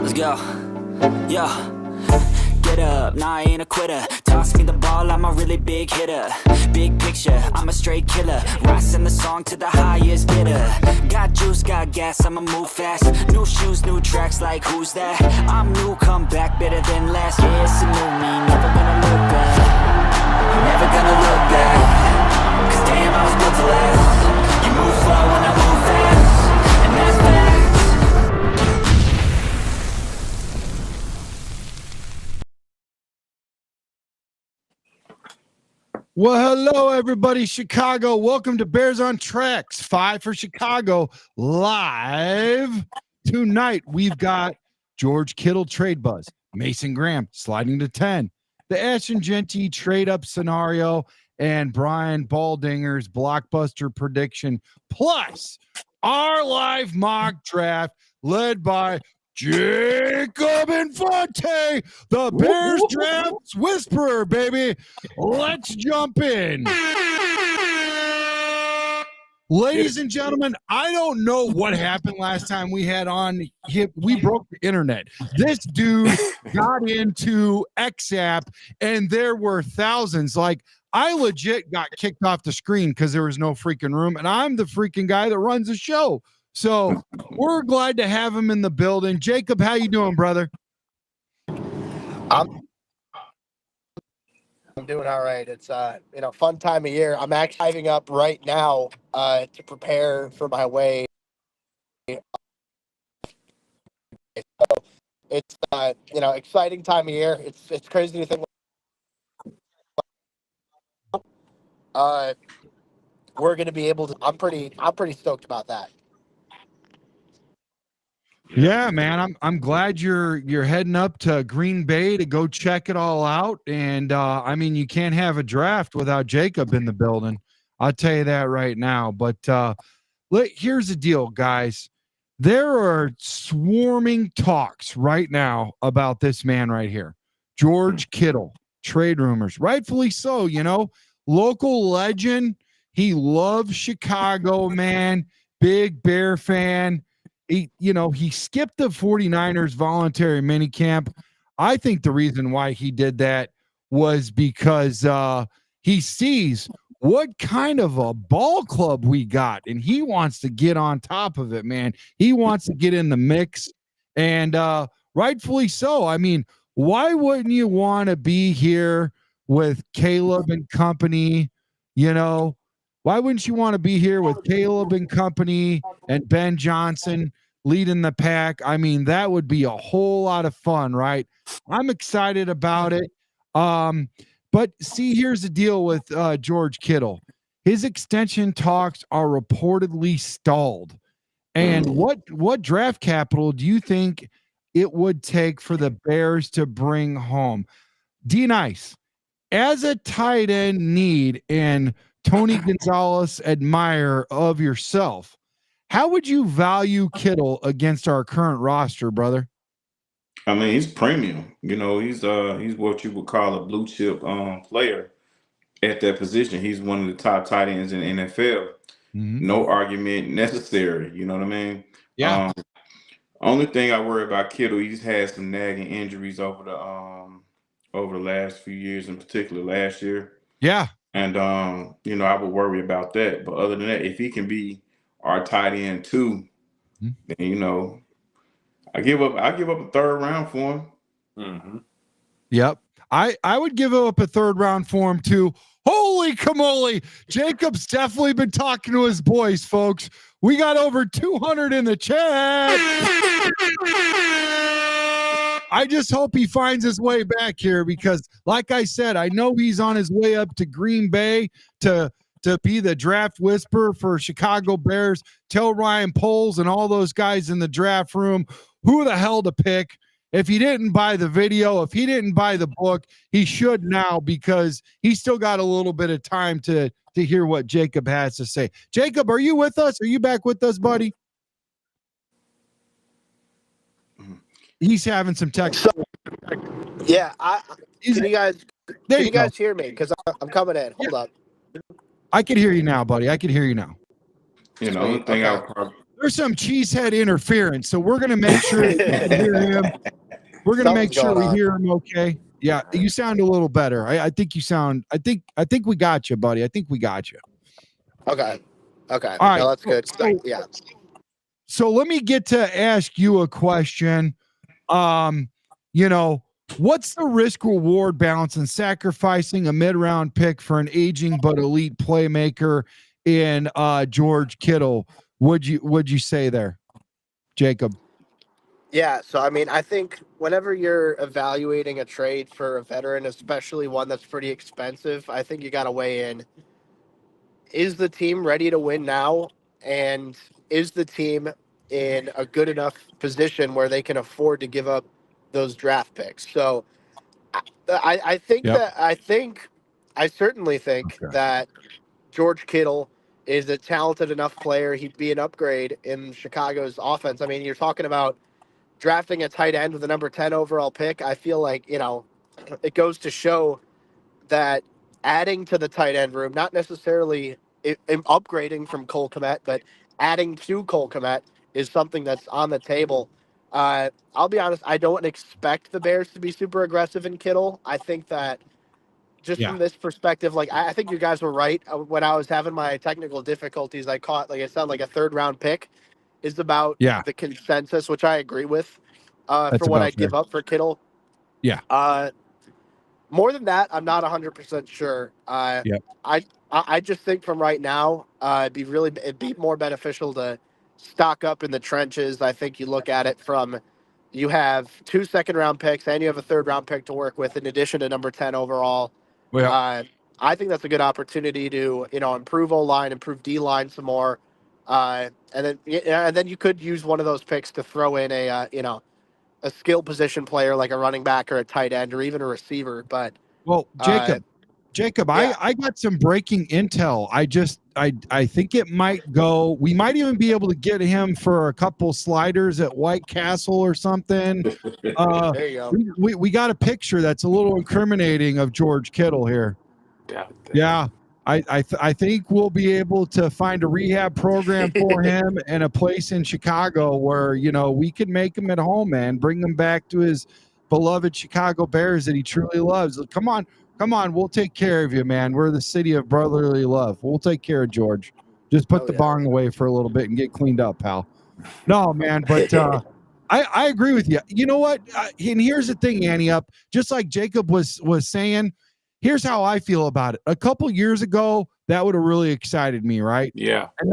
Let's go. Yo. Get up, nah, I ain't a quitter. Toss me the ball, I'm a really big hitter. Big picture, I'm a straight killer. Rising the song to the highest bidder. Got juice, got gas, I'ma move fast. New shoes, new tracks, like who's that? I'm new, come back, better than last. Yeah, it's a new me, never gonna look back. Never gonna look back. Cause damn, I was built to last. You move slow and I move fast. And that's facts. Well, hello, everybody, Chicago. Welcome to Bears on Tracks, 5 for Chicago, live. Tonight, we've got George Kittle trade buzz, Mason Graham sliding to 10, the Ashton Jeanty trade-up scenario, and Brian Baldinger's blockbuster prediction, plus our live mock draft led by Jacob Infante, the Bears Drafts Whisperer, baby. Let's jump in. Ladies and gentlemen, I don't know what happened last time we had on. We broke the internet. This dude got into XApp, and there were thousands. Like, I legit got kicked off the screen because there was no freaking room, and I'm the freaking guy that runs the show. So we're glad to have him in the building. Jacob, how you doing, brother? I'm doing all right. It's fun time of year. I'm actually driving up right now to prepare for my way. So it's exciting time of year. It's crazy to think we're going to be able to. I'm pretty stoked about that. Yeah, man, I'm glad you're heading up to Green Bay to go check it all out. And I mean, you can't have a draft without Jacob in the building. I'll tell you that right now. But here's the deal, guys. There are swarming talks right now about this man right here, George Kittle. Trade rumors, rightfully so. Local legend. He loves Chicago, man. Big Bear fan. He skipped the 49ers voluntary minicamp. I think the reason why he did that was because he sees what kind of a ball club we got, and he wants to get on top of it, man. He wants to get in the mix, and rightfully so. I mean, why wouldn't you want to be here with Caleb and company? Why wouldn't you want to be here with Caleb and company and Ben Johnson leading the pack? I mean, that would be a whole lot of fun, right? I'm excited about it. But see, here's the deal with George Kittle. His extension talks are reportedly stalled. And what draft capital do you think it would take for the Bears to bring home? D-Nice, as a tight end need and Tony Gonzalez admirer of yourself, how would you value Kittle against our current roster, brother? I mean, he's premium. He's what you would call a blue chip player at that position. He's one of the top tight ends in the NFL. Mm-hmm. No argument necessary. You know what I mean? Yeah. Only thing I worry about Kittle, he's had some nagging injuries over the last few years, in particular last year. Yeah. And I would worry about that. But other than that, if he can be our tight end too, then I give up a third round for him. Mm-hmm. Yep. I would give up a third round for him too. Holy camole. Jacob's definitely been talking to his boys, folks. We got over 200 in the chat. I just hope he finds his way back here because, like I said, I know he's on his way up to Green Bay to be the draft whisperer for Chicago Bears. Tell Ryan Poles and all those guys in the draft room who the hell to pick. If he didn't buy the video, if he didn't buy the book, he should now because he's still got a little bit of time to hear what Jacob has to say. Jacob, are you with us? Are you back with us, buddy? He's having some tech. Yeah, can you guys hear me? Because I'm coming in. Hold up. I can hear you now, buddy. I can hear you now. The only thing I would there's some cheesehead interference, so we're gonna make sure that we can hear him. We're gonna make sure we hear him okay. Yeah, you sound a little better. I think you sound. I think we got you, buddy. I think we got you. Okay. All right. No, that's good. Yeah. So let me get to ask you a question. What's the risk reward balance in sacrificing a mid-round pick for an aging but elite playmaker in George Kittle? Would you say there, Jacob? Yeah, so I mean, I think whenever you're evaluating a trade for a veteran, especially one that's pretty expensive, I think you got to weigh in, is the team ready to win now? And is the team in a good enough position where they can afford to give up those draft picks? So I think Yep. I certainly think that George Kittle is a talented enough player. He'd be an upgrade in Chicago's offense. I mean, you're talking about drafting a tight end with a number 10 overall pick. I feel like, it goes to show that adding to the tight end room, not necessarily upgrading from Cole Kmet, but adding to Cole Kmet is something that's on the table. I'll be honest, I don't expect the Bears to be super aggressive in Kittle. I think that just from this perspective, like I think you guys were right. When I was having my technical difficulties, I caught, like, it sounded like a third round pick is about the consensus, which I agree with, for what I'd give up for Kittle. Yeah. More than that, I'm not 100% sure. I just think from right now, it'd be more beneficial to stock up in the trenches. I think you look at it from, you have 2 second-round picks and you have a third-round pick to work with in addition to number 10 overall. I think that's a good opportunity to, improve O-line, improve D-line some more. And then you could use one of those picks to throw in a skill position player like a running back or a tight end or even a receiver. But Jacob, I got some breaking intel. I think it might go. We might even be able to get him for a couple sliders at White Castle or something. There you go. We got a picture that's a little incriminating of George Kittle here. Yeah. I think we'll be able to find a rehab program for him and a place in Chicago where, we can make him at home, man. Bring him back to his beloved Chicago Bears that he truly loves. Come on. We'll take care of you, man. We're the city of brotherly love. We'll take care of George. Just put the bong away for a little bit and get cleaned up, pal. No, man, but I agree with you. You know what? And here's the thing, Ante Up. Just like Jacob was saying, here's how I feel about it. A couple years ago, that would have really excited me, right? Yeah. And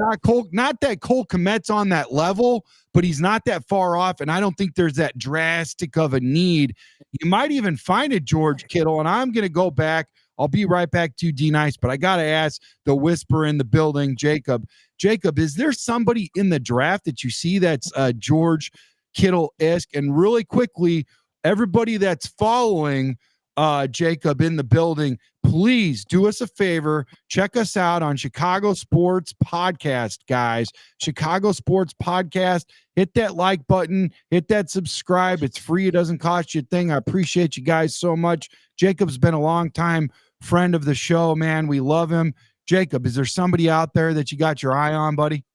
not that Cole Kmet's on that level, but he's not that far off, and I don't think there's that drastic of a need. You might even find a George Kittle, and I'm going to go back. I'll be right back to you, D Nice, but I got to ask the whisper in the building, Jacob. Jacob, is there somebody in the draft that you see that's George Kittle-esque? And really quickly, everybody that's following Jacob in the building, please do us a favor. Check us out on Chicago Sports Podcast, guys. Chicago Sports Podcast. Hit that like button. Hit that subscribe. It's free. It doesn't cost you a thing. I appreciate you guys so much. Jacob's been a long time friend of the show, man. We love him. Jacob, is there somebody out there that you got your eye on, buddy?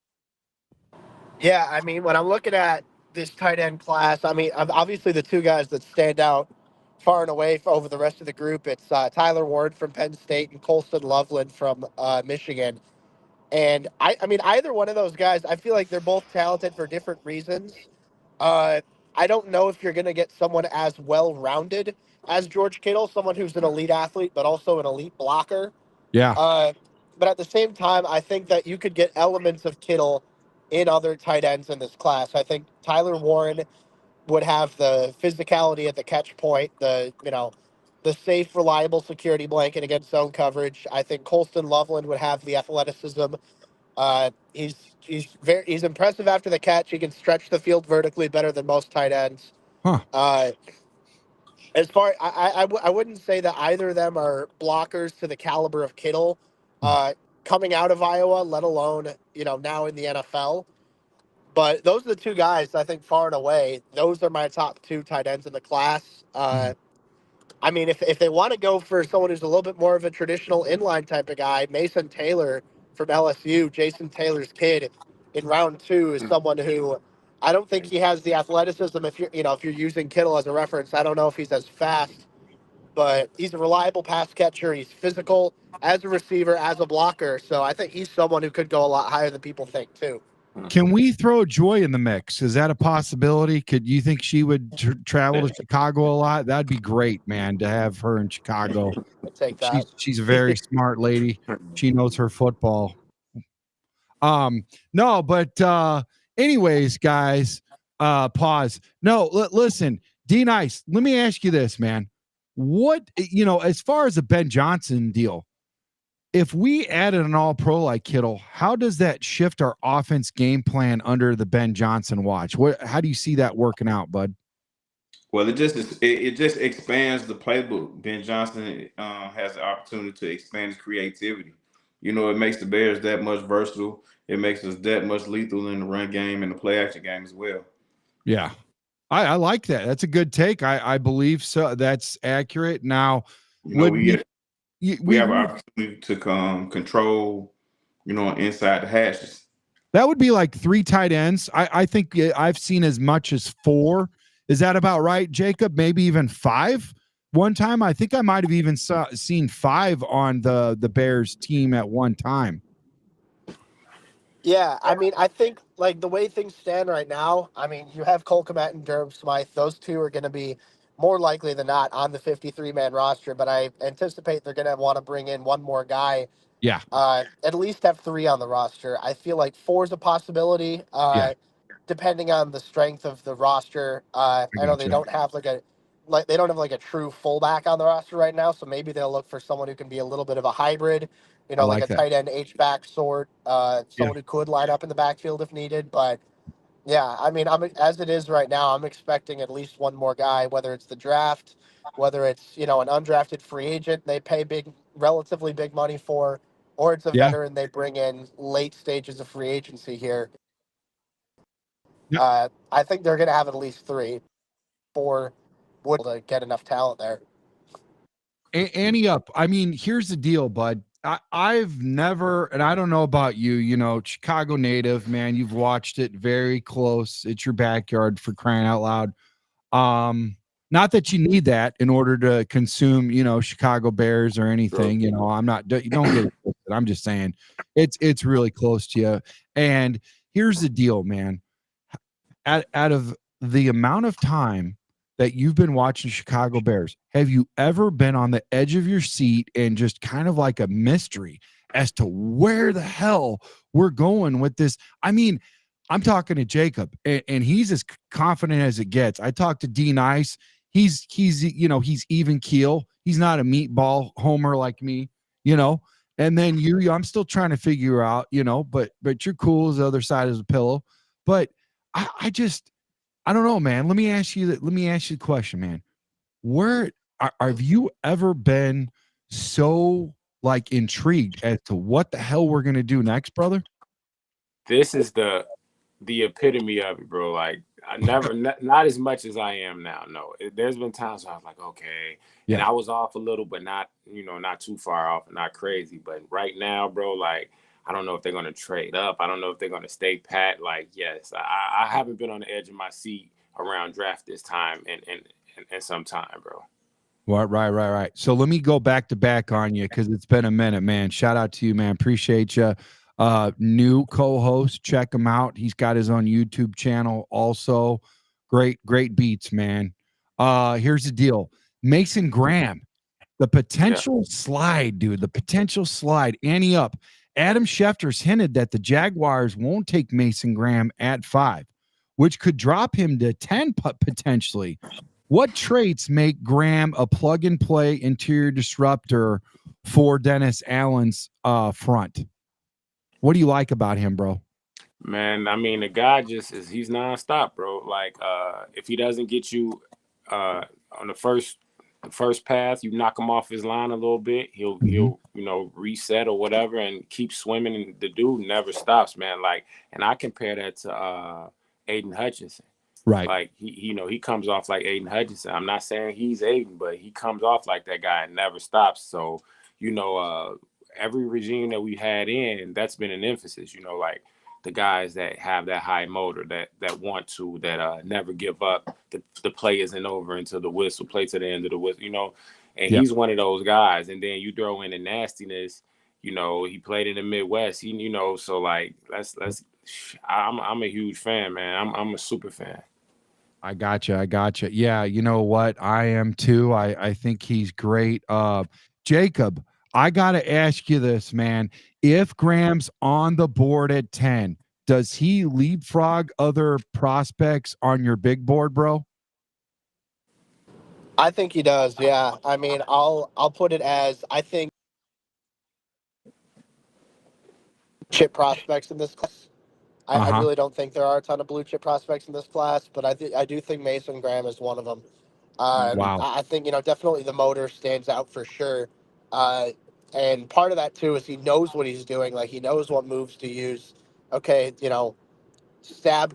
Yeah, I mean, when I'm looking at this tight end class, I mean, obviously the two guys that stand out far and away over the rest of the group, it's Tyler Ward from Penn State and Colston Loveland from Michigan. And I mean, either one of those guys, I feel like they're both talented for different reasons. I don't know if you're going to get someone as well-rounded as George Kittle, someone who's an elite athlete, but also an elite blocker. Yeah. But at the same time, I think that you could get elements of Kittle in other tight ends in this class. I think Tyler Warren would have the physicality at the catch point, the safe, reliable security blanket against zone coverage. I think Colston Loveland would have the athleticism. He's impressive after the catch. He can stretch the field vertically better than most tight ends. As far I wouldn't say that either of them are blockers to the caliber of Kittle coming out of Iowa, let alone now in the NFL. But those are the two guys, I think, far and away. Those are my top two tight ends in the class. I mean, if they want to go for someone who's a little bit more of a traditional inline type of guy, Mason Taylor from LSU, Jason Taylor's kid, in round 2 is someone who I don't think he has the athleticism. If you're using Kittle as a reference, I don't know if he's as fast, but he's a reliable pass catcher. He's physical as a receiver, as a blocker. So I think he's someone who could go a lot higher than people think too. Can we throw Joy in the mix? Is that a possibility? Could you think she would travel to Chicago a lot? That'd be great, man, to have her in Chicago. I'd take that. She's a very smart lady. She knows her football. No, but anyways, guys, pause. No, listen, D Nice, let me ask you this, man. What, as far as the Ben Johnson deal, if we added an all-pro like Kittle, how does that shift our offense game plan under the Ben Johnson watch? How do you see that working out, bud? Well, it just expands the playbook. Ben Johnson has the opportunity to expand his creativity. It makes the Bears that much versatile. It makes us that much lethal in the run game and the play action game as well. Yeah, I like that. That's a good take. I believe so. That's accurate. Now, we have an opportunity to control, inside the hashes. That would be like 3 tight ends. I think I've seen as much as 4. Is that about right, Jacob? Maybe even 5? One time, I think I might have even seen 5 on the Bears team at one time. Yeah, I mean, I think like the way things stand right now, I mean, you have Cole Kmet and Durham Smythe. Those two are going to be more likely than not on the 53-man roster, but I anticipate they're going to want to bring in one more guy. Yeah. At least have 3 on the roster. I feel like 4 is a possibility, depending on the strength of the roster. I know they don't have they don't have like a true fullback on the roster right now, so maybe they'll look for someone who can be a little bit of a hybrid, like a tight end H-back sort, someone who could line up in the backfield if needed. But yeah, I mean, as it is right now, I'm expecting at least one more guy, whether it's the draft, whether it's, an undrafted free agent they pay relatively big money for, or it's a veteran they bring in late stages of free agency here. I think they're going to have at least 3, 4 to get enough talent there. Ante Up. I mean, here's the deal, bud. I've never, and I don't know about you, Chicago native, man, you've watched it very close. It's your backyard, for crying out loud. Not that you need that in order to consume, Chicago Bears or anything, I'm not, you don't get it. I'm just saying it's really close to you. And here's the deal, man. Out of the amount of time that you've been watching Chicago Bears, have you ever been on the edge of your seat and just kind of like a mystery as to where the hell we're going with this? I mean, I'm talking to Jacob, and he's as confident as it gets. I talked to D Nice. He's even keel. He's not a meatball homer like me, And then I'm still trying to figure out, but you're cool as the other side of the pillow. But I don't know, man. Let me ask you the question, man. Where have you ever been so like intrigued as to what the hell we're gonna do next, brother? This is the epitome of it, bro. Like I never, not as much as I am now. No, there's been times where I was like, okay, and I was off a little, but not, not too far off, not crazy. But right now, bro, like I don't know if they're going to trade up. I don't know if they're going to stay pat. Like, yes, I haven't been on the edge of my seat around draft this time in some time, bro. Well, right. So let me go back on you because it's been a minute, man. Shout out to you, man. Appreciate you. New co-host, check him out. He's got his own YouTube channel also. Great beats, man. Here's the deal. Mason Graham, the potential slide, dude. The potential slide. Ante Up. Adam Schefter's hinted that the Jaguars won't take Mason Graham at 5, which could drop him to 10 potentially. What traits make Graham a plug-and-play interior disruptor for Dennis Allen's front? What do you like about him, bro? Man, I mean, the guy he's nonstop, bro. Like, if he doesn't get you on the first path, you knock him off his line a little bit, he'll reset or whatever and keep swimming, and the dude never stops, man. Like, and I compare that to Aiden Hutchinson. Right. Like he comes off like Aiden Hutchinson. I'm not saying he's Aiden, but he comes off like that guy and never stops. So, every regime that we had that's been an emphasis, like the guys that have that high motor, that want to, that never give up. The play isn't over until the whistle, play to the end of the whistle, you know. And he's one of those guys. And then you throw in the nastiness, you know, he played in the Midwest, you know, so like I'm a huge fan, man. I'm a super fan. I gotcha. Yeah, you know what? I am too. I think he's great. Jacob, I gotta ask you this, man. If Graham's on the board at 10, does he leapfrog other prospects on your big board, bro? I think he does. Yeah. I mean, I'll put it as I think chip prospects in this class. I really don't think there are a ton of blue chip prospects in this class, but I do think Mason Graham is one of them. Wow. I think, you know, definitely the motor stands out for sure. And part of that too is he knows what he's doing. Like he knows what moves to use. Okay, you know, stab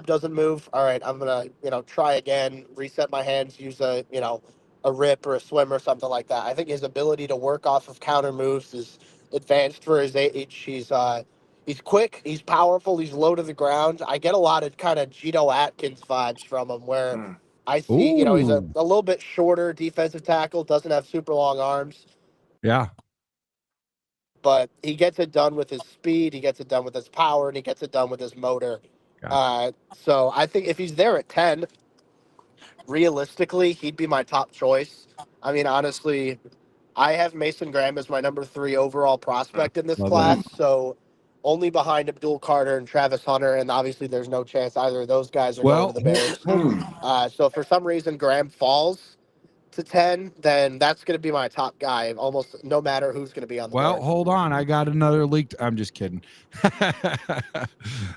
doesn't move. All right, I'm gonna, you know, try again, reset my hands, use a, you know, a rip or a swim or something like that. I think his ability to work off of counter moves is advanced for his age. He's quick, he's powerful, he's low to the ground. I get a lot of kind of Geno Atkins vibes from him where I see, you know, he's a little bit shorter defensive tackle, doesn't have super long arms. Yeah. But he gets it done with his speed, he gets it done with his power, and he gets it done with his motor. So I think if he's there at 10, realistically, he'd be my top choice. I mean, honestly, I have Mason Graham as my number 3 overall prospect in this class. So only behind Abdul Carter and Travis Hunter, and obviously there's no chance either of those guys are going to the Bears. So for some reason, Graham falls to 10, then that's going to be my top guy, almost no matter who's going to be on the board. Well, hold on. I got another leaked. I'm just kidding.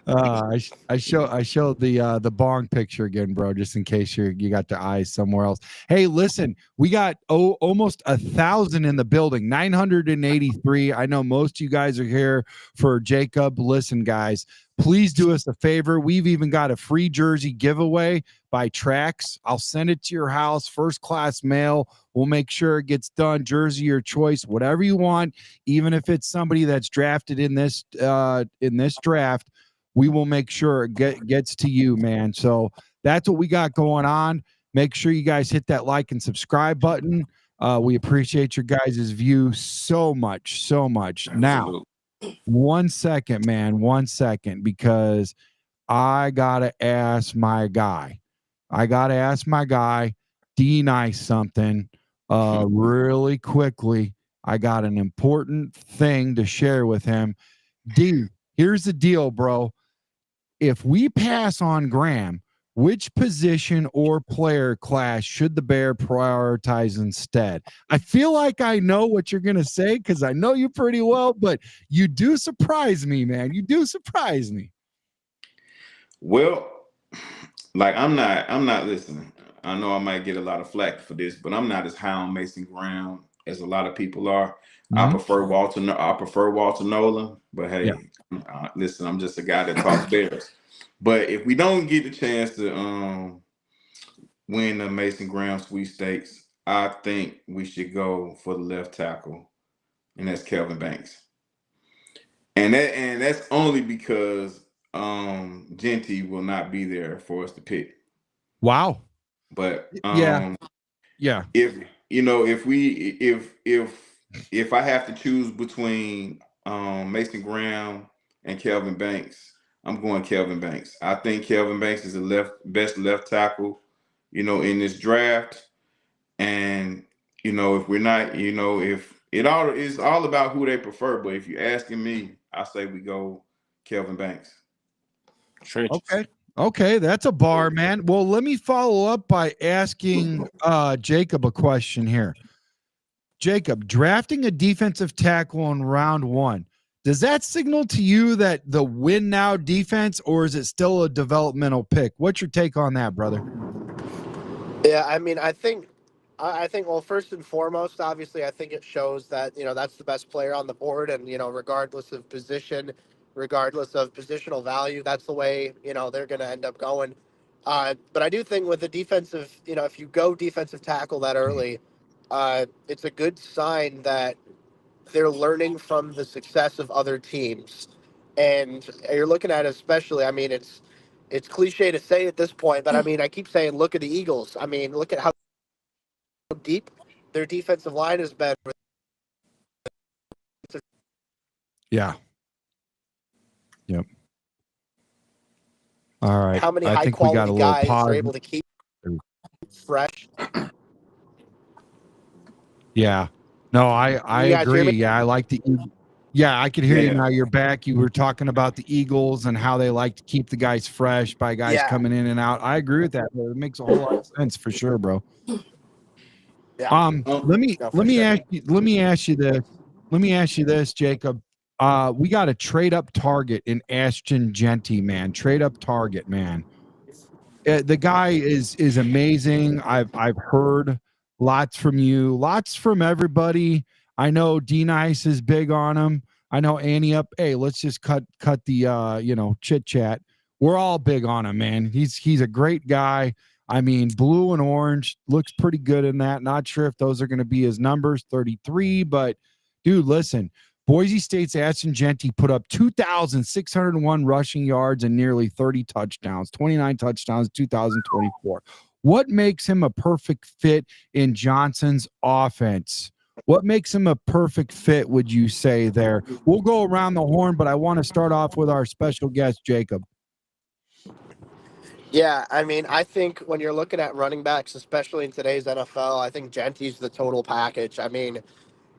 I showed the bong picture again, bro, just in case you got the eyes somewhere else. Hey, listen, we got almost 1,000 in the building, 983. I know most of you guys are here for Jacob. Listen, guys, please do us a favor. We've even got a free jersey giveaway by Trax. I'll send it to your house, first class mail. We'll make sure it gets done. Jersey your choice, whatever you want. Even if it's somebody that's drafted in this draft, we will make sure it gets to you, man. So that's what we got going on. Make sure you guys hit that like and subscribe button. We appreciate your guys' view so much. Now, 1 second, man. 1 second, because I gotta ask my guy. D Nice something really quickly. I got an important thing to share with him. D, here's the deal, bro. If we pass on Graham, which position or player class should the Bear prioritize instead? I feel like I know what you're going to say because I know you pretty well, but you do surprise me, man. You do surprise me. Well, like I'm not listening. I know I might get a lot of flack for this, but I'm not as high on Mason Graham as a lot of people are. I prefer Walter Nolan, but hey, listen, I'm just a guy that talks Bears. But if we don't get the chance to win the Mason Graham sweepstakes, I think we should go for the left tackle, and that's Kelvin Banks. And that's only because Jeanty will not be there for us to pick. Wow. But yeah. If if I have to choose between Mason Graham and Kelvin Banks, I'm going Kelvin Banks. I think Kelvin Banks is the best left tackle, in this draft. And if we're not, if it's all about who they prefer. But if you're asking me, I say we go Kelvin Banks. Okay, that's a bar, man. Well, let me follow up by asking Jacob a question here. Jacob, drafting a defensive tackle in round 1, does that signal to you that the win now defense, or is it still a developmental pick? What's your take on that, brother? Yeah, I mean, I think, well, first and foremost, obviously, I think it shows that, that's the best player on the board. And, regardless of position, regardless of positional value, that's the way, they're going to end up going. But I do think with the defensive, if you go defensive tackle that early, it's a good sign that they're learning from the success of other teams. And you're looking at it especially, I mean, it's cliche to say at this point, but I mean, I keep saying, look at the Eagles. I mean, look at how deep their defensive line has been. Yeah. Yep. All right. How many I high think we got quality a little guys pause. are able to keep fresh. Yeah. No, I agree. Yeah, I like the. Yeah, I could hear you now. You're back. You were talking about the Eagles and how they like to keep the guys fresh by guys coming in and out. I agree with that. It makes a whole lot of sense for sure, bro. Yeah. Let me ask you this. Let me ask you this, Jacob. We got a trade up target in Ashton Jeanty, man. Trade up target, man. The guy is amazing. I've heard lots from you, lots from everybody. I know D Nice is big on him. I know Ante Up. Hey, let's just cut the chit chat. We're all big on him, man. He's a great guy. I mean, blue and orange looks pretty good in that. Not sure if those are going to be his numbers, 33, but dude, listen. Boise State's Ashton Jeanty put up 2,601 rushing yards and nearly 30 touchdowns, 29 touchdowns, 2024. What makes him a perfect fit in Johnson's offense? What makes him a perfect fit, would you say there? We'll go around the horn, but I want to start off with our special guest, Jacob. Yeah, I mean, I think when you're looking at running backs, especially in today's NFL, I think Jeanty's the total package. I mean,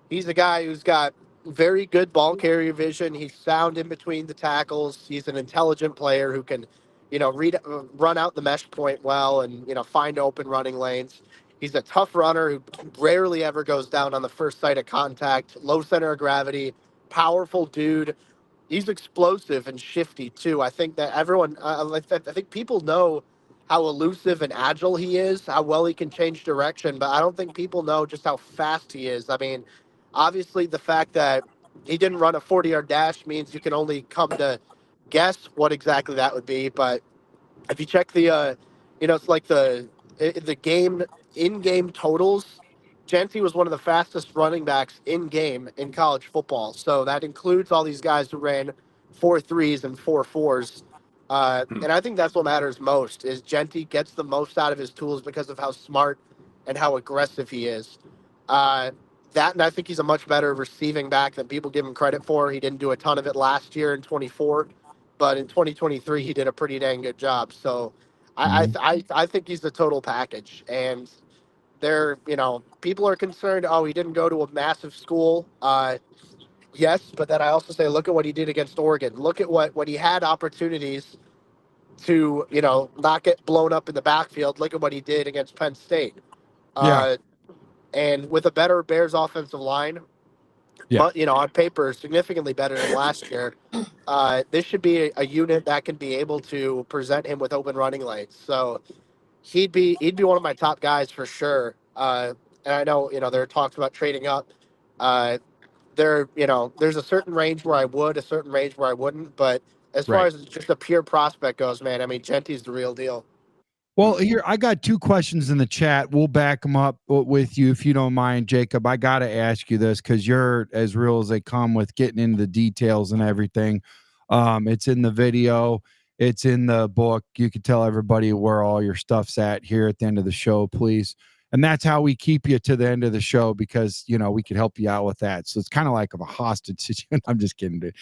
he's a guy who's got very good ball carrier vision. He's sound in between the tackles. He's an intelligent player who can, run out the mesh point well and, find open running lanes. He's a tough runner who rarely ever goes down on the first sight of contact, low center of gravity, powerful dude. He's explosive and shifty too. I think that I think people know how elusive and agile he is, how well he can change direction, but I don't think people know just how fast he is. I mean, obviously the fact that he didn't run a 40-yard dash means you can only come to guess what exactly that would be. But if you check it's like the game in-game totals. Jeanty was one of the fastest running backs in game in college football. So that includes all these guys who ran 4.3s and 4.4s. And I think that's what matters most is Jeanty gets the most out of his tools because of how smart and how aggressive he is. And I think he's a much better receiving back than people give him credit for. He didn't do a ton of it last year in 24, but in 2023 he did a pretty dang good job. So I think he's the total package. And people are concerned, oh, he didn't go to a massive school. Yes, but then I also say, look at what he did against Oregon. Look at when he had opportunities to, not get blown up in the backfield. Look at what he did against Penn State. And with a better Bears offensive line, but, on paper, significantly better than last year, this should be a unit that can be able to present him with open running lanes. So he'd be one of my top guys for sure. And I know, there are talks about trading up. There's a certain range where I would, a certain range where I wouldn't. But as far as just a pure prospect goes, man, I mean, Jeanty's the real deal. Well, here, I got two questions in the chat. We'll back them up with you if you don't mind, Jacob. I got to ask you this because you're as real as they come with getting into the details and everything. It's in the video. It's in the book. You can tell everybody where all your stuff's at here at the end of the show, please. And that's how we keep you to the end of the show because, we can help you out with that. So it's kind of like of a hostage situation. I'm just kidding, dude.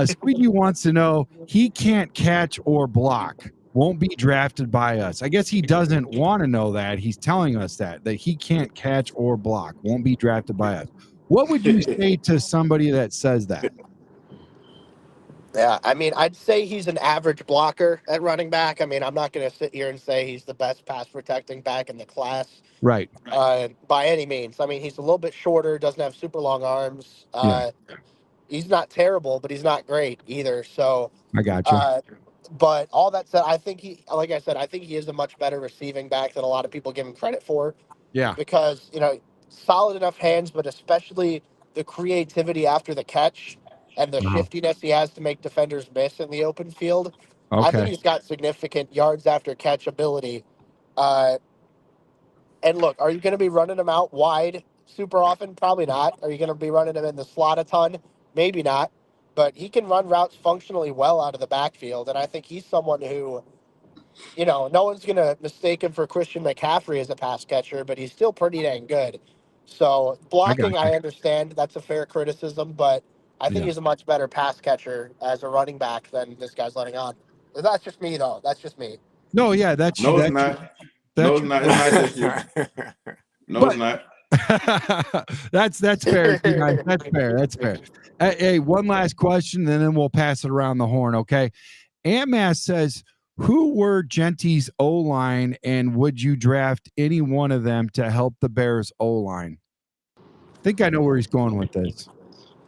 Squeaky wants to know, he can't catch or block. Won't be drafted by us. I guess he doesn't want to know that. He's telling us that he can't catch or block. Won't be drafted by us. What would you say to somebody that says that? Yeah, I mean, I'd say he's an average blocker at running back. I mean, I'm not going to sit here and say he's the best pass protecting back in the class. Right. By any means. I mean, he's a little bit shorter, doesn't have super long arms. He's not terrible, but he's not great either. So I got you. But all that said, I think like I said, I think he is a much better receiving back than a lot of people give him credit for. Yeah. Because, solid enough hands, but especially the creativity after the catch and the shiftiness he has to make defenders miss in the open field. Okay. I think he's got significant yards after catch ability. And look, are you going to be running him out wide super often? Probably not. Are you going to be running him in the slot a ton? Maybe not. but he can run routes functionally well out of the backfield. And I think he's someone who, no one's going to mistake him for Christian McCaffrey as a pass catcher, but he's still pretty dang good. So blocking, I understand that's a fair criticism, but I think he's a much better pass catcher as a running back than this guy's letting on. That's just me, though. That's just me. No, yeah, it's not. No, it's not. It's not just you. No, it's not. That's fair. That's fair. That's fair. Hey, one last question, and then we'll pass it around the horn. Okay. Antmass says, who were Jeanty's O-line, and would you draft any one of them to help the Bears O-line? I think I know where he's going with this.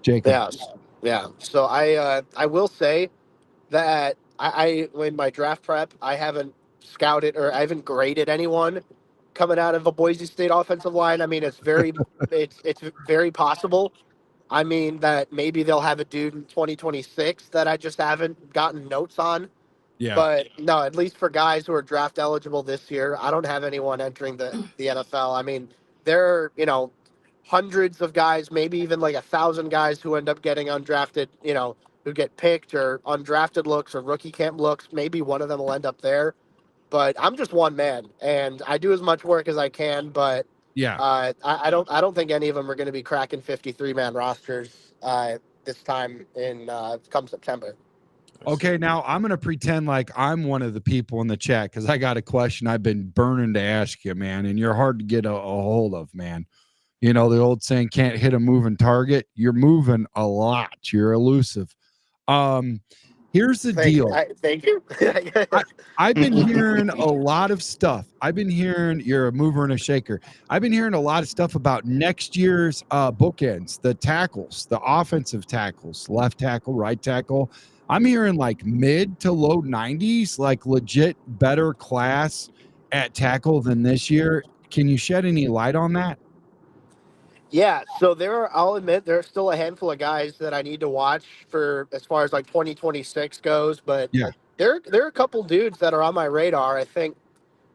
Jacob. Yeah. So I will say that I in my draft prep, I haven't scouted or I haven't graded anyone coming out of a Boise State offensive line. I mean, it's very possible. I mean, that maybe they'll have a dude in 2026 that I just haven't gotten notes on. Yeah. But no, at least for guys who are draft eligible this year, I don't have anyone entering the NFL. I mean, there are, hundreds of guys, maybe even like 1,000 guys who end up getting undrafted, who get picked or undrafted looks or rookie camp looks. Maybe one of them will end up there. But I'm just one man, and I do as much work as I can. But yeah, I don't think any of them are going to be cracking 53-man rosters this time in come September. Okay, now I'm going to pretend like I'm one of the people in the chat because I got a question I've been burning to ask you, man, and you're hard to get a hold of, man. The old saying, can't hit a moving target. You're moving a lot. You're elusive. Here's the deal. Thank you. I've been hearing a lot of stuff. I've been hearing you're a mover and a shaker. I've been hearing a lot of stuff about next year's bookends, the tackles, the offensive tackles, left tackle, right tackle. I'm hearing like mid to low 90s, like legit better class at tackle than this year. Can you shed any light on that? Yeah, so I'll admit there are still a handful of guys that I need to watch for as far as like 2026 goes, but yeah, there are a couple dudes that are on my radar. I think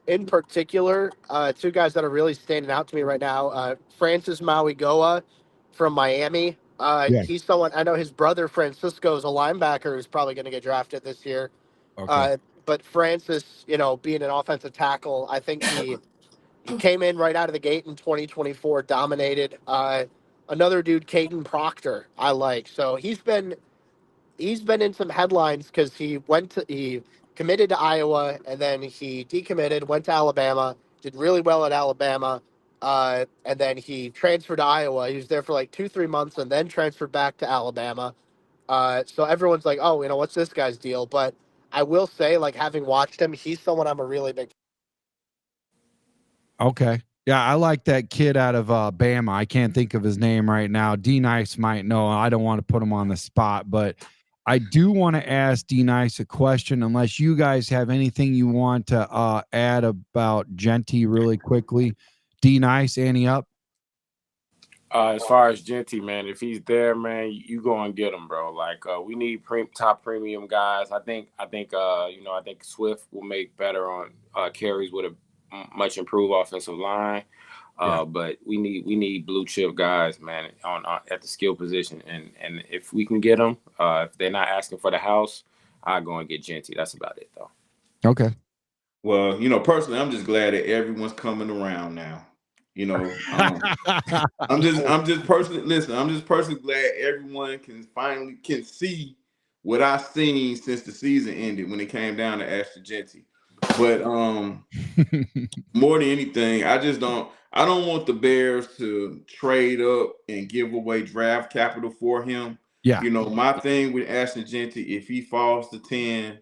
in particular, two guys that are really standing out to me right now. Francis Mauigoa from Miami. He's someone, I know his brother Francisco is a linebacker who's probably going to get drafted this year. Okay. But Francis, being an offensive tackle, I think he came in right out of the gate in 2024, dominated. Another dude, Caden Proctor, I like. So he's been in some headlines because he committed to Iowa and then he decommitted, went to Alabama, did really well at Alabama, and then he transferred to Iowa. He was there for like 2-3 months and then transferred back to Alabama. So everyone's like, oh, what's this guy's deal? But I will say, like, having watched him, he's someone I'm a really big. Okay. Yeah, I like that kid out of Bama. I can't think of his name right now. D Nice might know. I don't want to put him on the spot, but I do want to ask D Nice a question, unless you guys have anything you want to add about Jeanty really quickly. D Nice, Ante Up. As far as Jeanty, man, if he's there, man, you go and get him, bro. Like we need top premium guys. I think Swift will make better on carries with a much improved offensive line. But we need blue chip guys, man, on at the skill position. And if we can get them, if they're not asking for the house, I'll go and get Jeanty. That's about it, though. Okay. Well, personally, I'm just glad that everyone's coming around now. I'm just personally glad everyone can see what I've seen since the season ended when it came down to Ashton Jeanty. But more than anything, I don't want the Bears to trade up and give away draft capital for him. Yeah. My thing with Ashton Jeanty, if he falls to 10,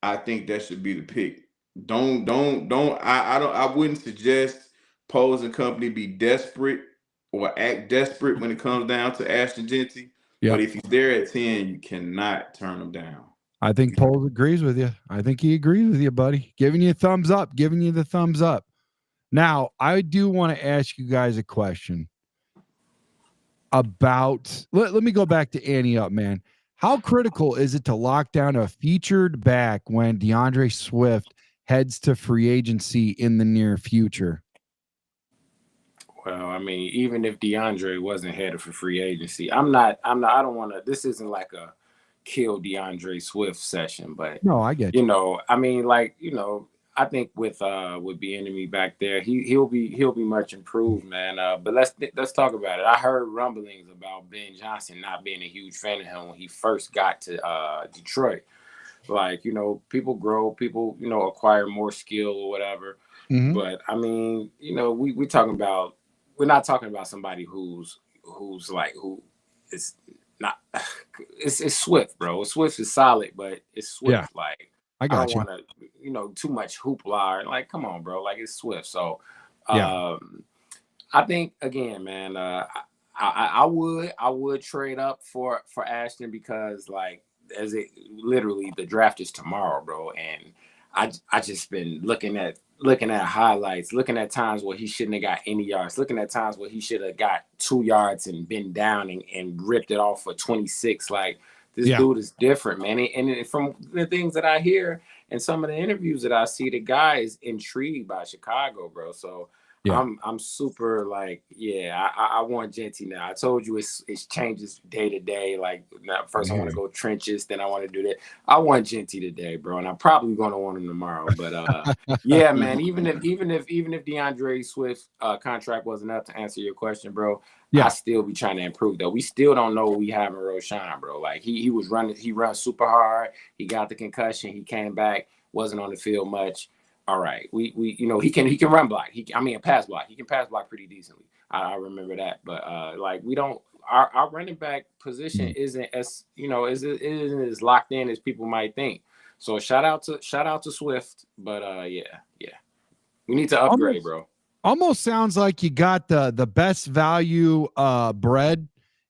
I think that should be the pick. I wouldn't suggest Pose and company be desperate or act desperate when it comes down to Ashton Jeanty. Yep. But if he's there at 10, you cannot turn him down. I think Pose agrees with you. I think he agrees with you, buddy. Giving you a thumbs up, giving you the thumbs up. Now, I do want to ask you guys a question about, let me go back to Ante Up, man. How critical is it to lock down a featured back when DeAndre Swift heads to free agency in the near future? Well, I mean, even if DeAndre wasn't headed for free agency, I don't want to, this isn't like kill DeAndre Swift session. But no, I get you. I mean, like, I think with Bieniemy back there, he'll be much improved, man. But let's talk about it. I heard rumblings about Ben Johnson not being a huge fan of him when he first got to Detroit. Like, people grow, people acquire more skill or whatever. Mm-hmm. But I mean, we're not talking about somebody who's like who is not. It's Swift, bro. Swift is solid, but it's Swift. Yeah. Like, I don't want to, too much hoopla. Like, come on, bro. Like, it's Swift. So, I think again, man, I would trade up for Ashton because, like, literally the draft is tomorrow, bro, and I just been looking at highlights, looking at times where he shouldn't have got any yards, looking at times where he should have got 2 yards and been down and ripped it off for 26. Like, this dude is different, man. And from the things that I hear and some of the interviews that I see, the guy is intrigued by Chicago, bro. So I'm super like, I want Jeanty now. I told you it changes day to day. Like, first I want to go trenches, then I want to do that. I want Jeanty today, bro, and I'm probably going to want him tomorrow. But yeah, man. Even if DeAndre Swift's contract wasn't up, to answer your question, bro, I still be trying to improve though. We still don't know what we have in Roshan, bro. Like, he was running, he runs super hard. He got the concussion. He came back, wasn't on the field much. All right, we he can run block. Pass block. He can pass block pretty decently. I remember that. But like, we don't, our running back position isn't as isn't as locked in as people might think. So shout out to Swift. But we need to upgrade, bro. Almost sounds like you got the best value bread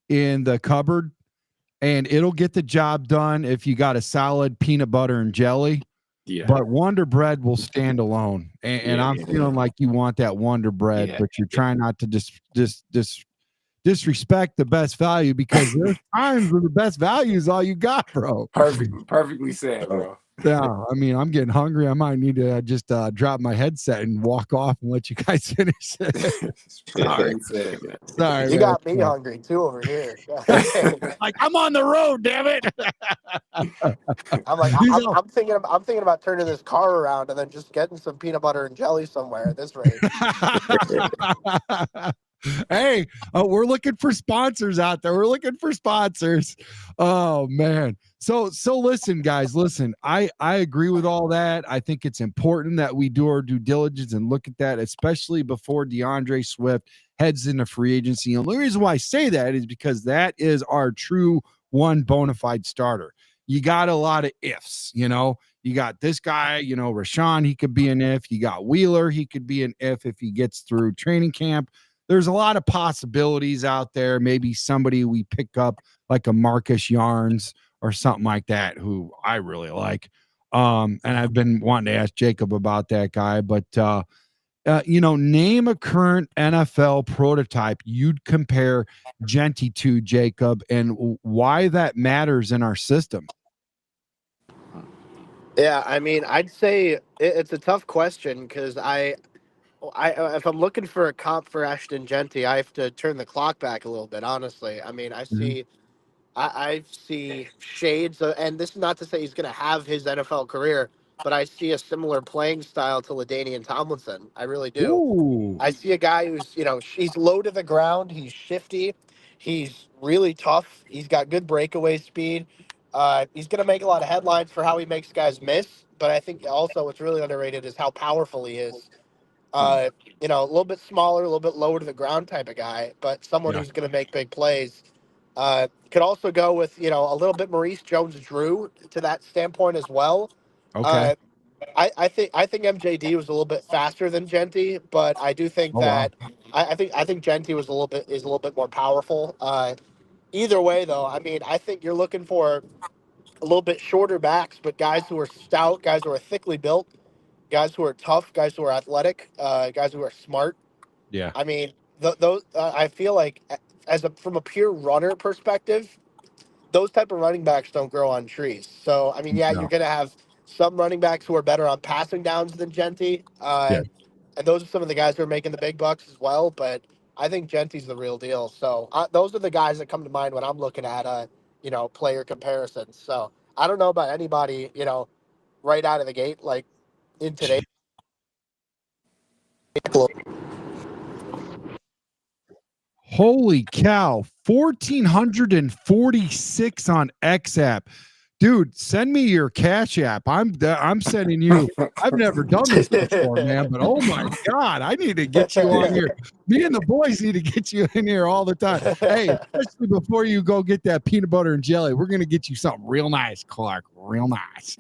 in the cupboard, and it'll get the job done if you got a solid peanut butter and jelly. Yeah. But Wonder Bread will stand alone, and I'm feeling like you want that Wonder Bread, but you're trying not to disrespect the best value, because there's times where the best value is all you got, bro. Perfectly said, bro. Yeah, I mean, I'm getting hungry. I might need to just drop my headset and walk off and let you guys finish it. Sorry, you got me hungry too over here. Like, I'm on the road, damn it. I'm like, I'm thinking about turning this car around and then just getting some peanut butter and jelly somewhere at this rate. Hey, we're looking for sponsors out there. We're looking for sponsors. Oh man. So listen, guys, I agree with all that. I think it's important that we do our due diligence and look at that, especially before DeAndre Swift heads into free agency. And the only reason why I say that is because that is our true one bona fide starter. You got a lot of ifs, you got this guy, Rashawn, he could be an if. You got Wheeler, he could be an if he gets through training camp. There's a lot of possibilities out there. Maybe somebody we pick up like a Marcus Yarns or something like that, who I really like. And I've been wanting to ask Jacob about that guy, but name a current NFL prototype you'd compare Jeanty to, Jacob, and why that matters in our system. Yeah, I mean, I'd say it's a tough question because if I'm looking for a comp for Ashton Jeanty, I have to turn the clock back a little bit, honestly. I mean, I see shades of, and this is not to say he's going to have his NFL career, but I see a similar playing style to LaDainian Tomlinson. I really do. Ooh. I see a guy who's, he's low to the ground. He's shifty. He's really tough. He's got good breakaway speed. He's going to make a lot of headlines for how he makes guys miss, but I think also what's really underrated is how powerful he is. A little bit smaller, a little bit lower to the ground type of guy, but someone who's going to make big plays. Could also go with, a little bit Maurice Jones-Drew to that standpoint as well. Okay. I think MJD was a little bit faster than Jeanty, but I do think I think Jeanty is a little bit more powerful. Either way, though, I mean, I think you're looking for a little bit shorter backs, but guys who are stout, guys who are thickly built, guys who are tough, guys who are athletic, guys who are smart. Yeah. I mean, those I feel like from a pure runner perspective, those type of running backs don't grow on trees. So, I mean, you're going to have some running backs who are better on passing downs than Jeanty. And those are some of the guys who are making the big bucks as well. But I think Jeanty's the real deal. So those are the guys that come to mind when I'm looking at, player comparisons. So I don't know about anybody, right out of the gate, like in today. Holy cow, 1,446 on XApp. Dude, send me your Cash App. I'm sending you. I've never done this before, man, but oh my God, I need to get you on here. Me and the boys need to get you in here all the time. Hey, especially before you go get that peanut butter and jelly, we're going to get you something real nice, Clark, real nice.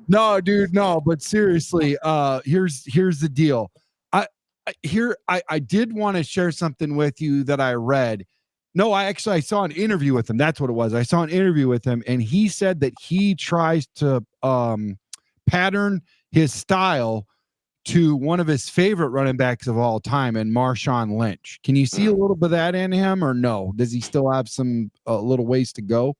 No, dude, no, but seriously, here's the deal. I did want to share something with you that I read. No, I saw an interview with him. That's what it was. I saw an interview with him, and he said that he tries to pattern his style to one of his favorite running backs of all time, and Marshawn Lynch. Can you see a little bit of that in him, or no? Does he still have some little ways to go?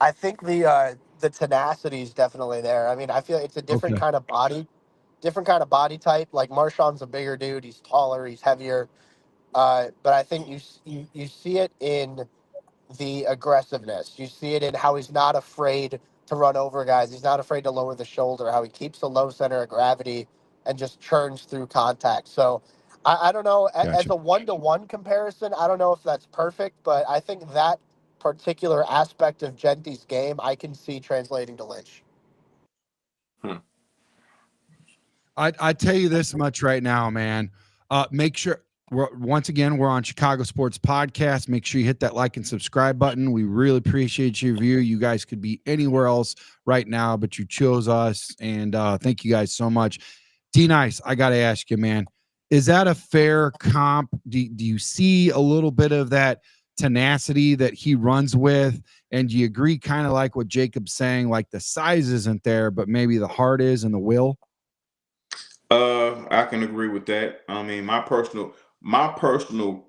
I think the tenacity is definitely there. I mean, I feel it's a different kind of body type. Like Marshawn's a bigger dude. He's taller. He's heavier. But I think you see it in the aggressiveness. You see it in how he's not afraid to run over guys. He's not afraid to lower the shoulder. How he keeps a low center of gravity and just churns through contact. So I don't know. Gotcha. As a 1-to-1 comparison, I don't know if that's perfect, but I think that particular aspect of Jeanty's game I can see translating to Lynch. I tell you this much right now, man. Make sure once again we're on Chicago Sports Podcast. Make sure you hit that like and subscribe button. We really appreciate your view. You guys could be anywhere else right now, but you chose us, and thank you guys so much. T-Nice, I got to ask you, man, is that a fair comp? Do you see a little bit of that tenacity that he runs with? And do you agree, kind of like what Jacob's saying, like the size isn't there, but maybe the heart is and the will? I can agree with that. I mean, my personal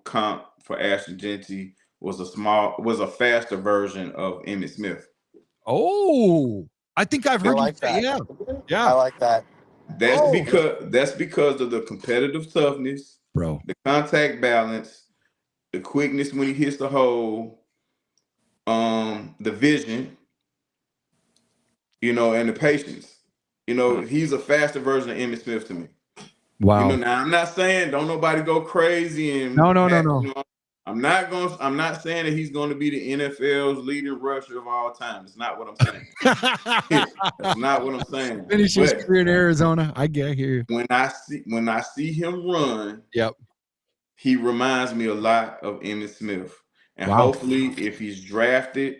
comp for Ashton Jeanty was a faster version of Emmitt Smith. Oh, I think I've heard like that. Yeah. I like that. That's because of the competitive toughness, bro, the contact balance, the quickness when he hits the hole, the vision, and the patience. He's a faster version of Emmitt Smith to me. Wow. Now I'm not saying don't nobody go crazy and no. I'm not saying that he's going to be the NFL's leading rusher of all time. It's not what I'm saying. That's not what I'm saying. Finish his career in Arizona. I get here. When I see him run, yep, he reminds me a lot of Emmitt Smith. And hopefully, if he's drafted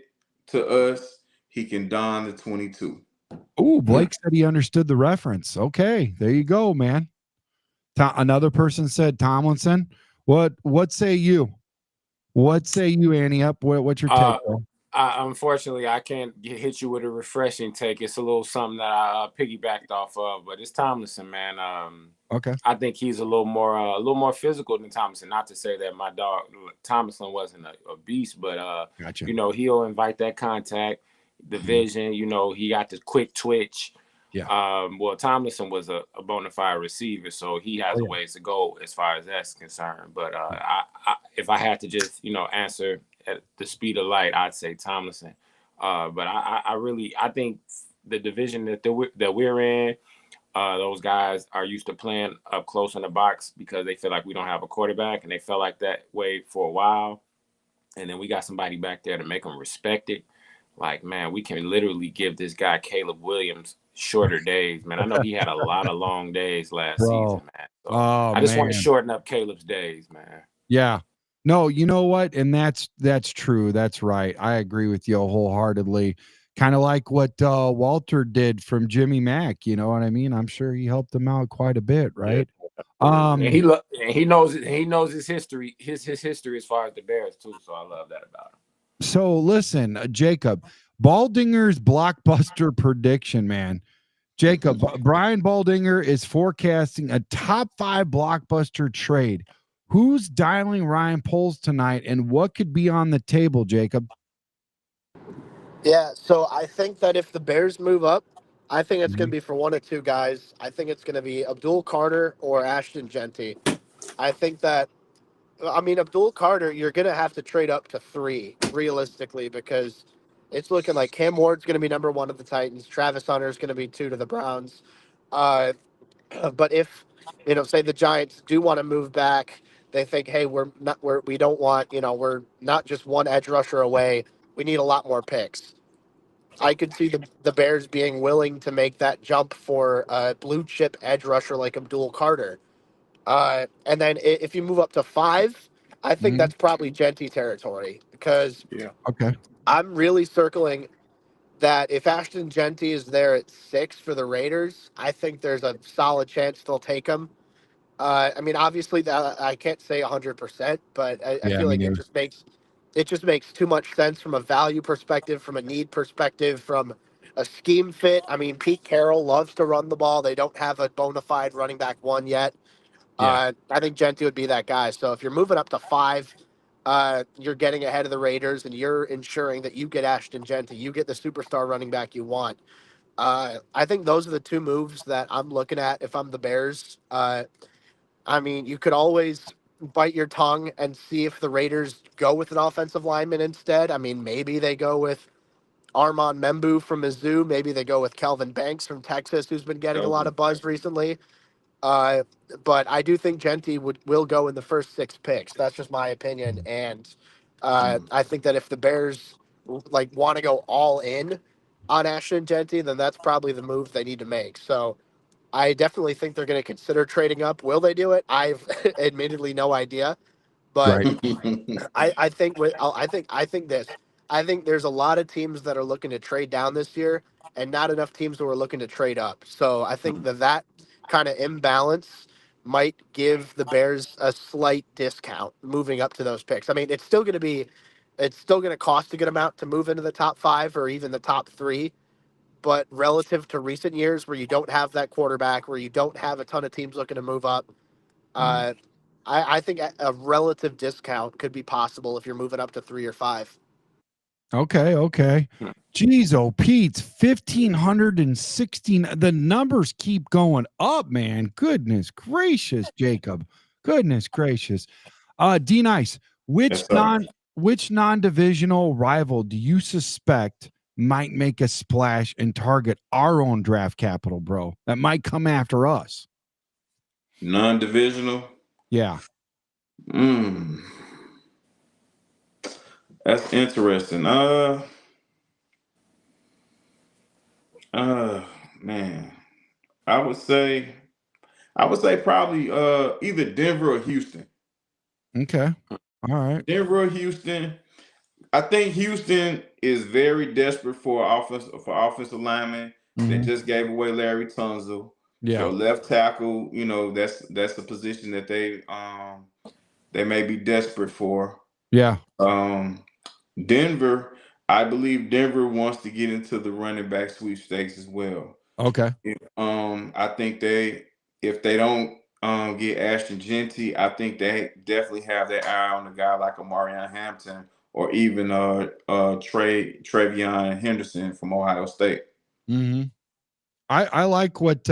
to us, he can don the 22. Oh, Blake said he understood the reference. Okay, there you go, man. Another person said Tomlinson. What say you? What say you, Ante Up? What's your take? Unfortunately, I can't hit you with a refreshing take. It's a little something that I piggybacked off of, but it's Tomlinson, man. Okay. I think he's a little more physical than Tomlinson. Not to say that my dog Tomlinson wasn't a beast, but gotcha. He'll invite that contact, the vision. He got the quick twitch. Yeah. Well, Tomlinson was a bona fide receiver, so he has a ways to go as far as that's concerned. But if I had to just answer at the speed of light, I'd say Tomlinson. But I think the division that we're in, those guys are used to playing up close in the box because they feel like we don't have a quarterback, and they felt like that way for a while. And then we got somebody back there to make them respect it. Like, man, we can literally give this guy Caleb Williams shorter days, man. I know he had a lot of long days last season, man. So I just want to shorten up Caleb's days, man. Yeah. No, you know what? And that's true. That's right. I agree with you wholeheartedly. Kind of like what Walter did from Jimmy Mack. You know what I mean? I'm sure he helped him out quite a bit, right? Yeah. And he knows his history, his history as far as the Bears too. So I love that about him. So listen, Jacob, Baldinger's blockbuster prediction, man. Jacob, Brian Baldinger is forecasting a top 5 blockbuster trade. Who's dialing Ryan Poles tonight, and what could be on the table, Jacob? Yeah, so I think that if the Bears move up, I think it's going to be for one of two guys. I think it's going to be Abdul Carter or Ashton Jeanty. I think that I mean, Abdul Carter, you're going to have to trade up to 3, realistically, because it's looking like Cam Ward's going to be number 1 of the Titans. Travis Hunter is going to be 2 to the Browns. But if, say the Giants do want to move back, they think, hey, we don't want, we're not just one edge rusher away. We need a lot more picks. I could see the Bears being willing to make that jump for a blue chip edge rusher like Abdul Carter. And then if you move up to 5, I think that's probably Jeanty territory, because Okay. I'm really circling that if Ashton Jeanty is there at 6 for the Raiders, I think there's a solid chance they'll take him. I mean, obviously, that I can't say 100%, but I Yeah, feel me like neither. it just makes too much sense from a value perspective, from a need perspective, from a scheme fit. I mean, Pete Carroll loves to run the ball. They don't have a bona fide running back 1 yet. Yeah. I think Jeanty would be that guy. So if you're moving up to 5, you're getting ahead of the Raiders, and you're ensuring that you get Ashton Jeanty. You get the superstar running back you want. I think those are the 2 moves that I'm looking at if I'm the Bears. I mean, you could always bite your tongue and see if the Raiders go with an offensive lineman instead. I mean, maybe they go with Armand Membu from Mizzou. Maybe they go with Kelvin Banks from Texas, who's been getting a lot of buzz recently. Uh, but I do think Jeanty will go in the first 6 picks. That's just my opinion. And I think that if the Bears want to go all in on Ashton Jeanty, then that's probably the move they need to make. So I definitely think they're going to consider trading up. Will they do it? I've admittedly no idea, but Right. I think I think this. I think there's a lot of teams that are looking to trade down this year, and not enough teams who are looking to trade up. So I think that kind of imbalance might give the Bears a slight discount moving up to those picks. I mean, it's still going to cost a good amount to move into the top 5 or even the top 3. But relative to recent years where you don't have that quarterback, where you don't have a ton of teams looking to move up, uh, I think a relative discount could be possible if you're moving up to 3 or 5. Okay. Okay. Jeez, oh, Pete, 1,516. The numbers keep going up, man. Goodness gracious, Jacob. Goodness gracious. D Nice, which non-divisional rival do you suspect might make a splash and target our own draft capital, bro? That might come after us. Non-divisional? Yeah. That's interesting. Man. I would say probably either Denver or Houston. Okay. All right. Denver or Houston. I think Houston is very desperate for offensive linemen. They just gave away Larry Tunsil. Yeah. So left tackle, that's the position that they may be desperate for. Yeah. Denver, I believe Denver wants to get into the running back sweepstakes as well. Okay. I think if they don't get Ashton Jeanty, I think they definitely have their eye on a guy like Amarion Hampton or even Travion Henderson from Ohio State. I like what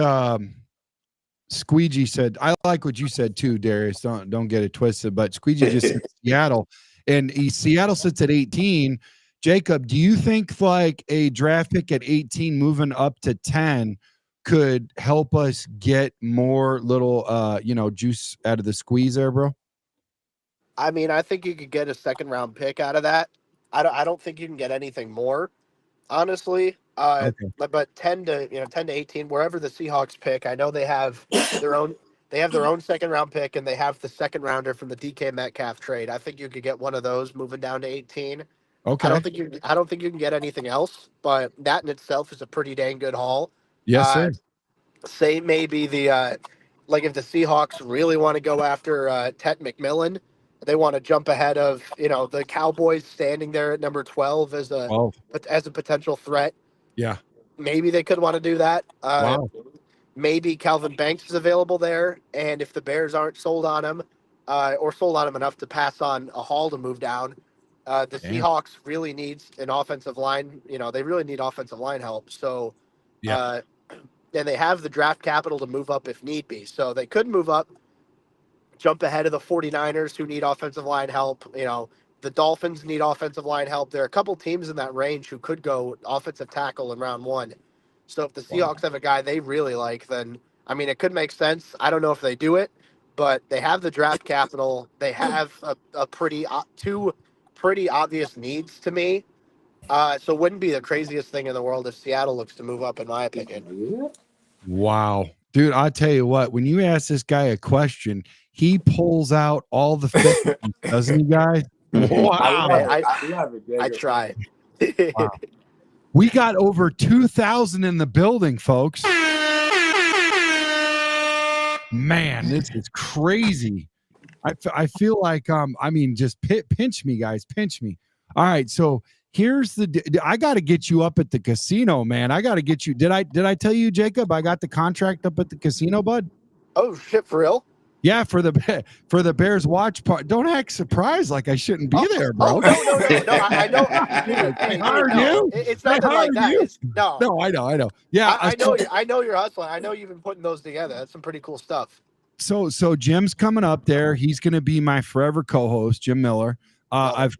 Squeegee said. I like what you said too, Darius. Don't get it twisted. But Squeegee just said Seattle, and Seattle sits at 18. Jacob, do you think like a draft pick at 18 moving up to 10 could help us get more little juice out of the squeeze there, bro? I mean, I think you could get a 2nd-round pick out of that. I don't think you can get anything more, honestly. But 10 to 18, wherever the Seahawks pick, I know they have their own 2nd-round pick, and they have the 2nd-rounder from the DK Metcalf trade. I think you could get one of those moving down to 18. Okay. I don't think you can get anything else, but that in itself is a pretty dang good haul. Yes, sir. Say maybe if the Seahawks really want to go after Ted McMillan, they want to jump ahead of the Cowboys standing there at number 12 as a potential threat. Yeah. Maybe they could want to do that. Wow. Maybe Calvin Banks is available there, and if the Bears aren't sold on him, or sold on him enough to pass on a haul to move down, the Seahawks really needs an offensive line. They really need offensive line help. So, and they have the draft capital to move up if need be. So they could move up jump ahead of the 49ers who need offensive line help. You know, the Dolphins need offensive line help. There are a couple teams in that range who could go offensive tackle in round 1. So if the Seahawks have a guy they really like, then, I mean, it could make sense. I don't know if they do it, but they have the draft capital. They have two pretty obvious needs to me. So it wouldn't be the craziest thing in the world if Seattle looks to move up, in my opinion. Wow. Dude, I tell you what, when you ask this guy a question, he pulls out all the facts, doesn't he, guys? Wow. I try. Wow. We got over 2,000 in the building, folks. Man, this is crazy. I feel like, I mean, just pinch me, guys, pinch me. All right, so here's I got to get you up at the casino, man. I got to get you. Did I tell you, Jacob, I got the contract up at the casino, bud? Oh, shit, for real? Yeah, for the Bears watch part. Don't act surprised like I shouldn't be there, bro. Oh, no. I know. It's nothing like that. No, I know. Yeah, I know you're hustling. I know you've been putting those together. That's some pretty cool stuff. So Jim's coming up there. He's going to be my forever co-host, Jim Miller. I've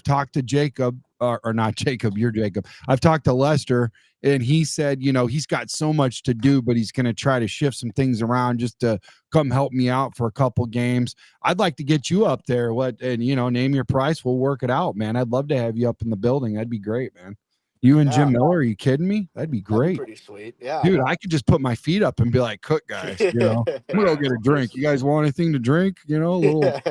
talked to Jacob, or not Jacob. You're Jacob. I've talked to Lester, and he said, you know, he's got so much to do, but he's going to try to shift some things around just to come help me out for a couple games. I'd like to get you up there. Name your price. We'll work it out, man. I'd love to have you up in the building. That'd be great, man. You and Jim Miller, are you kidding me? That'd be great. Pretty sweet. Yeah. Dude, I could just put my feet up and be like, cook, guys. You know, I'm going to go get a drink. You guys want anything to drink? You know, a little.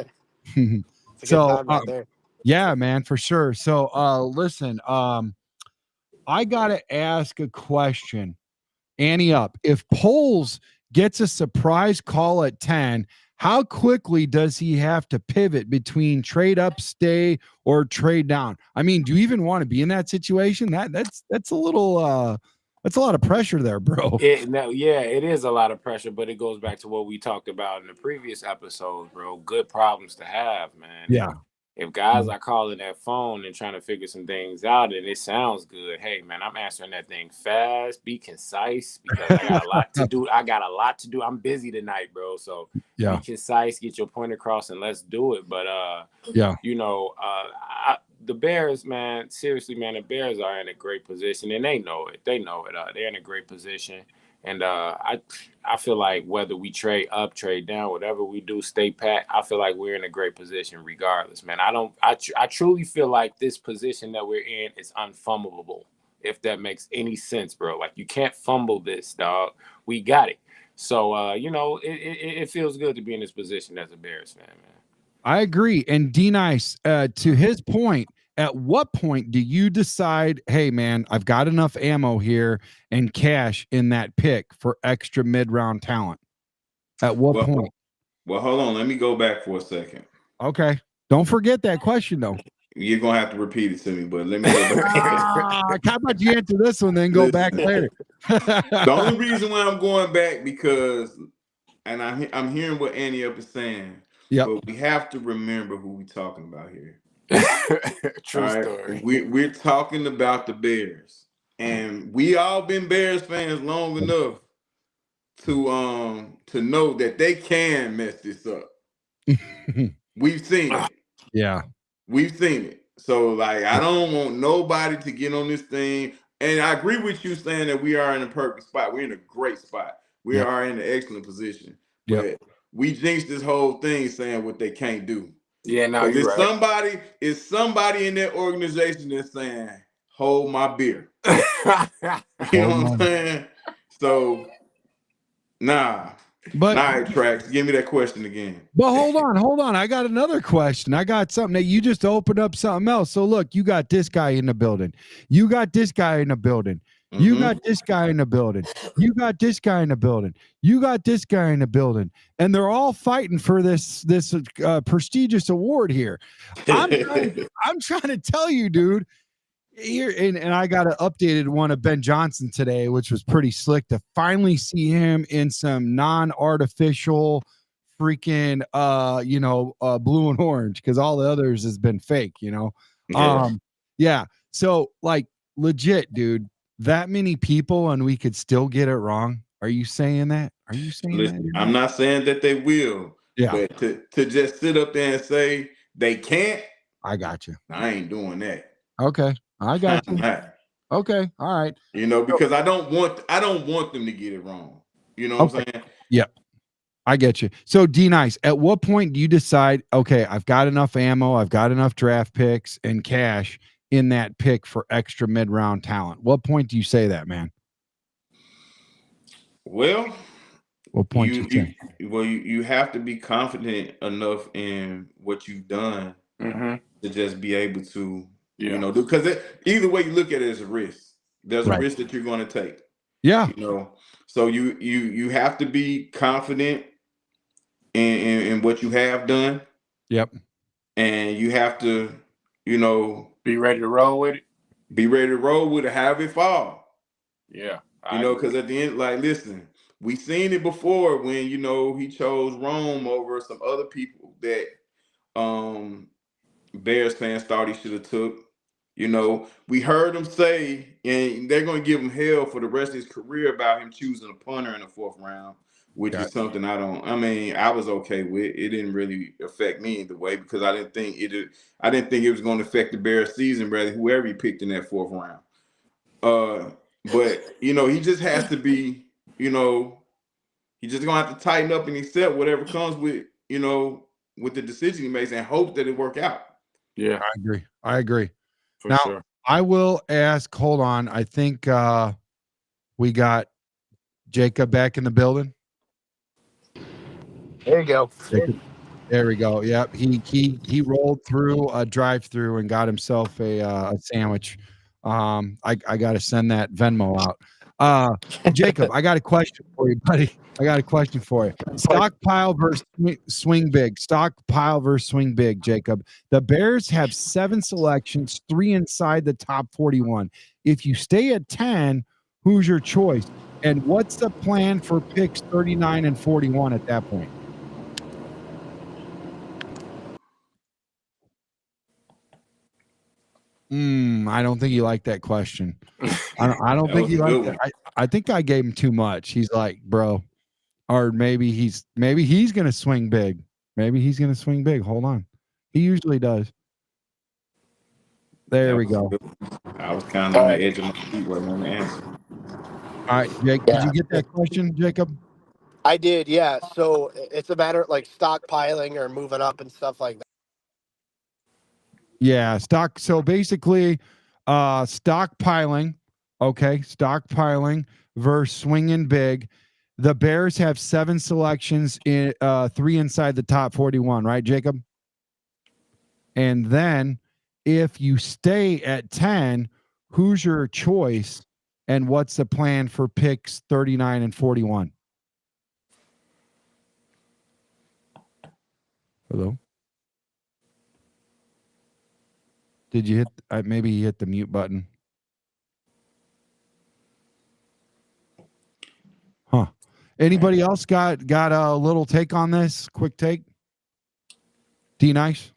So, right yeah, man, for sure. So, listen, I got to ask a question. Ante Up. If Poles gets a surprise call at 10, how quickly does he have to pivot between trade up, stay, or trade down? I mean, do you even want to be in that situation? That's a little that's a lot of pressure there, bro. It is a lot of pressure, but it goes back to what we talked about in the previous episode, bro. Good problems to have, man. Yeah. If guys are calling that phone and trying to figure some things out and it sounds good, hey, man, I'm answering that thing fast, be concise, because I got a lot to do. I'm busy tonight, bro. So be concise, get your point across, and let's do it. But, the Bears, man, seriously, man, the Bears are in a great position, and they know it. They're in a great position. And I feel like whether we trade up, trade down, whatever we do, stay pat, I feel like we're in a great position regardless, man. I truly feel like this position that we're in is unfumbleable, if that makes any sense, bro. Like, you can't fumble this, dog. We got it. So, it feels good to be in this position as a Bears fan, man. I agree. And D-Nice, to his point, at what point do you decide, hey, man, I've got enough ammo here and cash in that pick for extra mid-round talent? At what point? Well, hold on. Let me go back for a second. Okay. Don't forget that question, though. You're going to have to repeat it to me, but let me go back. How about you answer this one, then go back later? The only reason why I'm going back because, and I'm hearing what Ante Up is saying, but we have to remember who we're talking about here. True story. We're talking about the Bears, and we all been Bears fans long enough to know that they can mess this up. We've seen it. Yeah, we've seen it. So, like, I don't want nobody to get on this thing. And I agree with you saying that we are in a perfect spot. We're in a great spot. We are in an excellent position. But we jinxed this whole thing saying what they can't do. Yeah, no, you're right. Somebody in that organization that's saying, hold my beer. You know what I'm saying? So, nah. But all right, Trax, give me that question again. But hold on. I got another question. I got something that you just opened up something else. So look, you got this guy in the building. You got this guy in the building. You got this guy in the building. You got this guy in the building. You got this guy in the building. And they're all fighting for this prestigious award here. I'm trying to tell you, dude. Here and I got an updated one of Ben Johnson today, which was pretty slick to finally see him in some non-artificial freaking blue and orange, because all the others has been fake, So like legit, dude, that many people and we could still get it wrong. Are you saying that? Are you saying that? I'm not saying that they will. Yeah. But to just sit up there and say they can't, I got you. I ain't doing that. Okay. I got you. Okay. All right. Because I don't want them to get it wrong. You know what I'm saying? Yeah. I get you. So D-Nice, at what point do you decide, okay, I've got enough ammo, I've got enough draft picks and cash in that pick for extra mid-round talent? What point do you say that, man? Well, what point you say? You have to be confident enough in what you've done to just be able to, because either way you look at it as a risk. There's a risk that you're going to take. Yeah. So you have to be confident in what you have done. Yep. And you have to, be ready to roll with it. Be ready to roll with it, have it fall. Yeah. Because at the end, like, listen, we seen it before when, he chose Rome over some other people that Bears fans thought he should have took. We heard him say, and they're going to give him hell for the rest of his career about him choosing a punter in the 4th round, which is something I was okay with. It didn't really affect me either way because I didn't think it was going to affect the Bears season, rather whoever he picked in that 4th round. But he just has to be, he's just going to have to tighten up and accept whatever comes with, with the decision he makes and hope that it work out. Yeah. I agree. For sure. I will ask, hold on. I think we got Jacob back in the building. There you go. There we go. Yep. He rolled through a drive-through and got himself a sandwich. I got to send that Venmo out. Jacob, I got a question for you, buddy. Stockpile versus swing big. Stockpile versus swing big, Jacob. The Bears have 7 selections, 3 inside the top 41. If you stay at 10, who's your choice? And what's the plan for picks 39 and 41 at that point? I don't think you like that question. I don't think you like that. I think I gave him too much. He's like, bro, or maybe he's going to swing big. Hold on. He usually does. There we go. I was kind of on the edge of my seat waiting on the answer. All right, Jake, did you get that question, Jacob? I did, yeah. So it's a matter of like stockpiling or moving up and stuff like that. Yeah, so basically, stockpiling. Okay, stockpiling versus swinging big. The Bears have 7 selections in 3 inside the top 41, right, Jacob? And then if you stay at 10, who's your choice and what's the plan for picks 39 and 41? Hello? Did you hit maybe you hit the mute button? Huh. Anybody else got a little take on this? Quick take? D-Nice?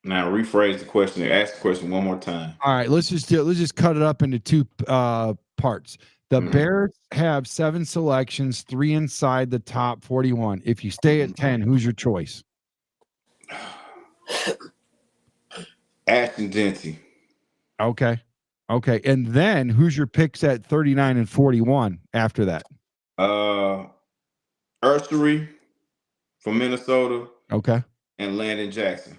Now rephrase the question. Ask the question one more time. All right, let's just cut it up into 2 parts. The Bears have 7 selections, 3 inside the top 41. If you stay at 10, who's your choice? Ashton Jeanty. Okay. And then who's your picks at 39 and 41 after that? Ursery from Minnesota. Okay. And Landon Jackson.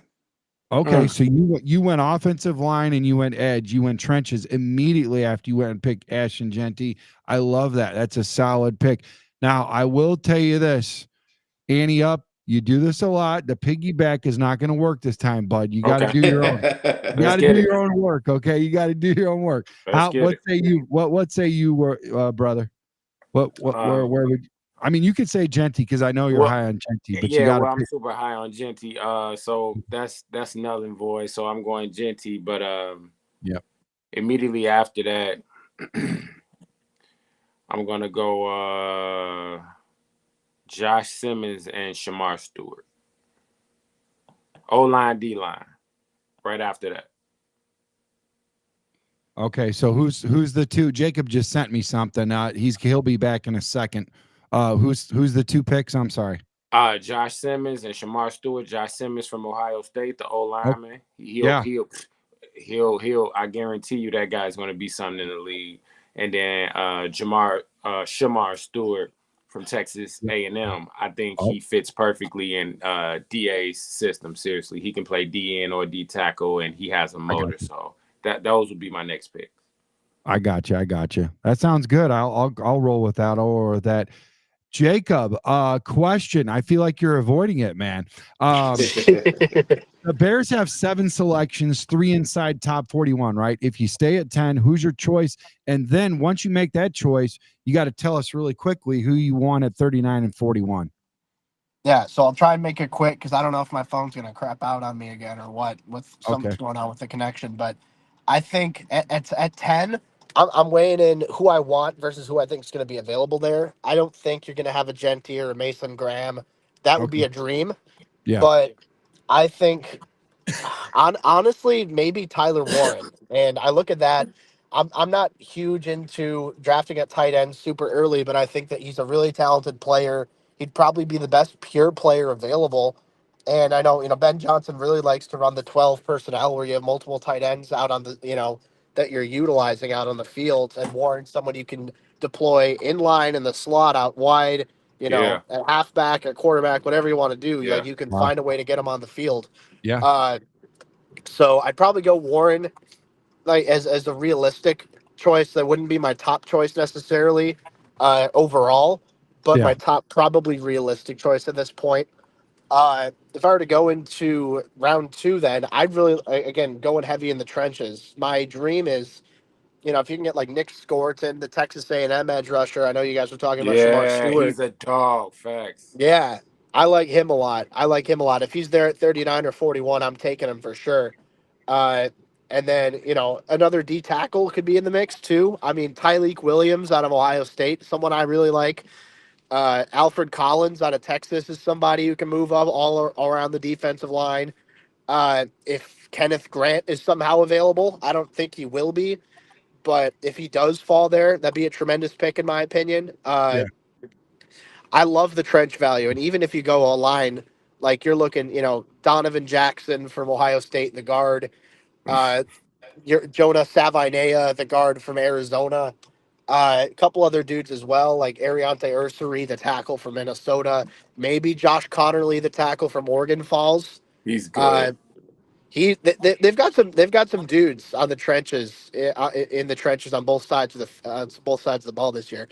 Okay, so you went offensive line and you went edge. You went trenches immediately after you went and picked Ashton Jeanty. I love that. That's a solid pick. Now, I will tell you this. Ante Up, you do this a lot. The piggyback is not going to work this time, bud. You got to do your own. You got to do your own work, okay? You got to do your own work. What say you, brother? Where would? I mean, you could say Jeanty because I know you're high on Jeanty, but you got to. I'm super high on Jeanty. So that's null and void. So I'm going Jeanty, but immediately after that, I'm gonna go Josh Simmons and Shamar Stewart. O-line, D-line. Right after that. Okay, so who's the 2? Jacob just sent me something. He'll be back in a second. Who's the 2 picks? I'm sorry. Josh Simmons and Shamar Stewart. Josh Simmons from Ohio State, the old lineman. He'll. I guarantee you that guy's going to be something in the league. And then Shamar Stewart from Texas A&M. I think he fits perfectly in DA's system. Seriously, he can play DN or D tackle, and he has a motor. So those would be my next pick. I got you. That sounds good. I'll roll with that or that. Jacob, question. I feel like you're avoiding it, man. The Bears have 7 selections, 3 inside top 41, right? If you stay at 10, who's your choice? And then once you make that choice, you got to tell us really quickly who you want at 39 and 41. Yeah, so I'll try and make it quick because I don't know if my phone's going to crap out on me again or what, with something's going on with the connection. But I think at 10, I'm weighing in who I want versus who I think is going to be available there. I don't think you're going to have a Jeanty or a Mason Graham. That would be a dream. Yeah. But I think, honestly, maybe Tyler Warren. And I look at that. I'm not huge into drafting at tight end super early, but I think that he's a really talented player. He'd probably be the best pure player available. And I know, Ben Johnson really likes to run the 12 personnel where you have multiple tight ends out on the, that you're utilizing out on the field, and Warren's someone you can deploy in line in the slot out wide, at halfback, at quarterback, whatever you want to do. Yeah. Like, you can find a way to get him on the field. Yeah. So I'd probably go Warren like as a realistic choice. That wouldn't be my top choice necessarily overall, but my top probably realistic choice at this point. If I were to go into round 2, then I'd really, again, going heavy in the trenches. My dream is, if you can get like Nick Scorton, the Texas A&M edge rusher. I know you guys were talking about Shamar Stewart. He's a dog. Facts. Yeah, I like him a lot. If he's there at 39 or 41, I'm taking him for sure. And then, another D tackle could be in the mix too. I mean, Tyleik Williams out of Ohio State, someone I really like. Alfred Collins out of Texas is somebody who can move up all around the defensive line. If Kenneth Grant is somehow available, I don't think he will be, but if he does fall there, that'd be a tremendous pick in my opinion. I love the trench value, and even if you go a line, like you're looking, Donovan Jackson from Ohio State, the guard, Jonah Savinea, the guard from Arizona. A couple other dudes as well, like Ariante Ursary, the tackle from Minnesota. Maybe Josh Connerly, the tackle from Oregon Falls. He's good. They've got some dudes on the trenches in the trenches on both sides of the ball this year.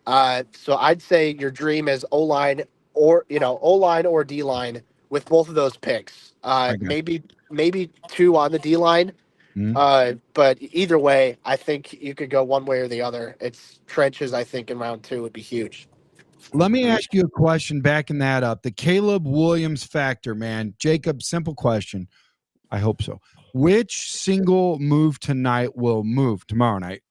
So I'd say your dream is O-line or D-line with both of those picks. Maybe 2 on the D-line. But either way, I think you could go one way or the other. It's trenches, I think, in round 2 would be huge. Let me ask you a question backing that up. The Caleb Williams factor, man. Jacob, simple question. I hope so. Which single move tomorrow night,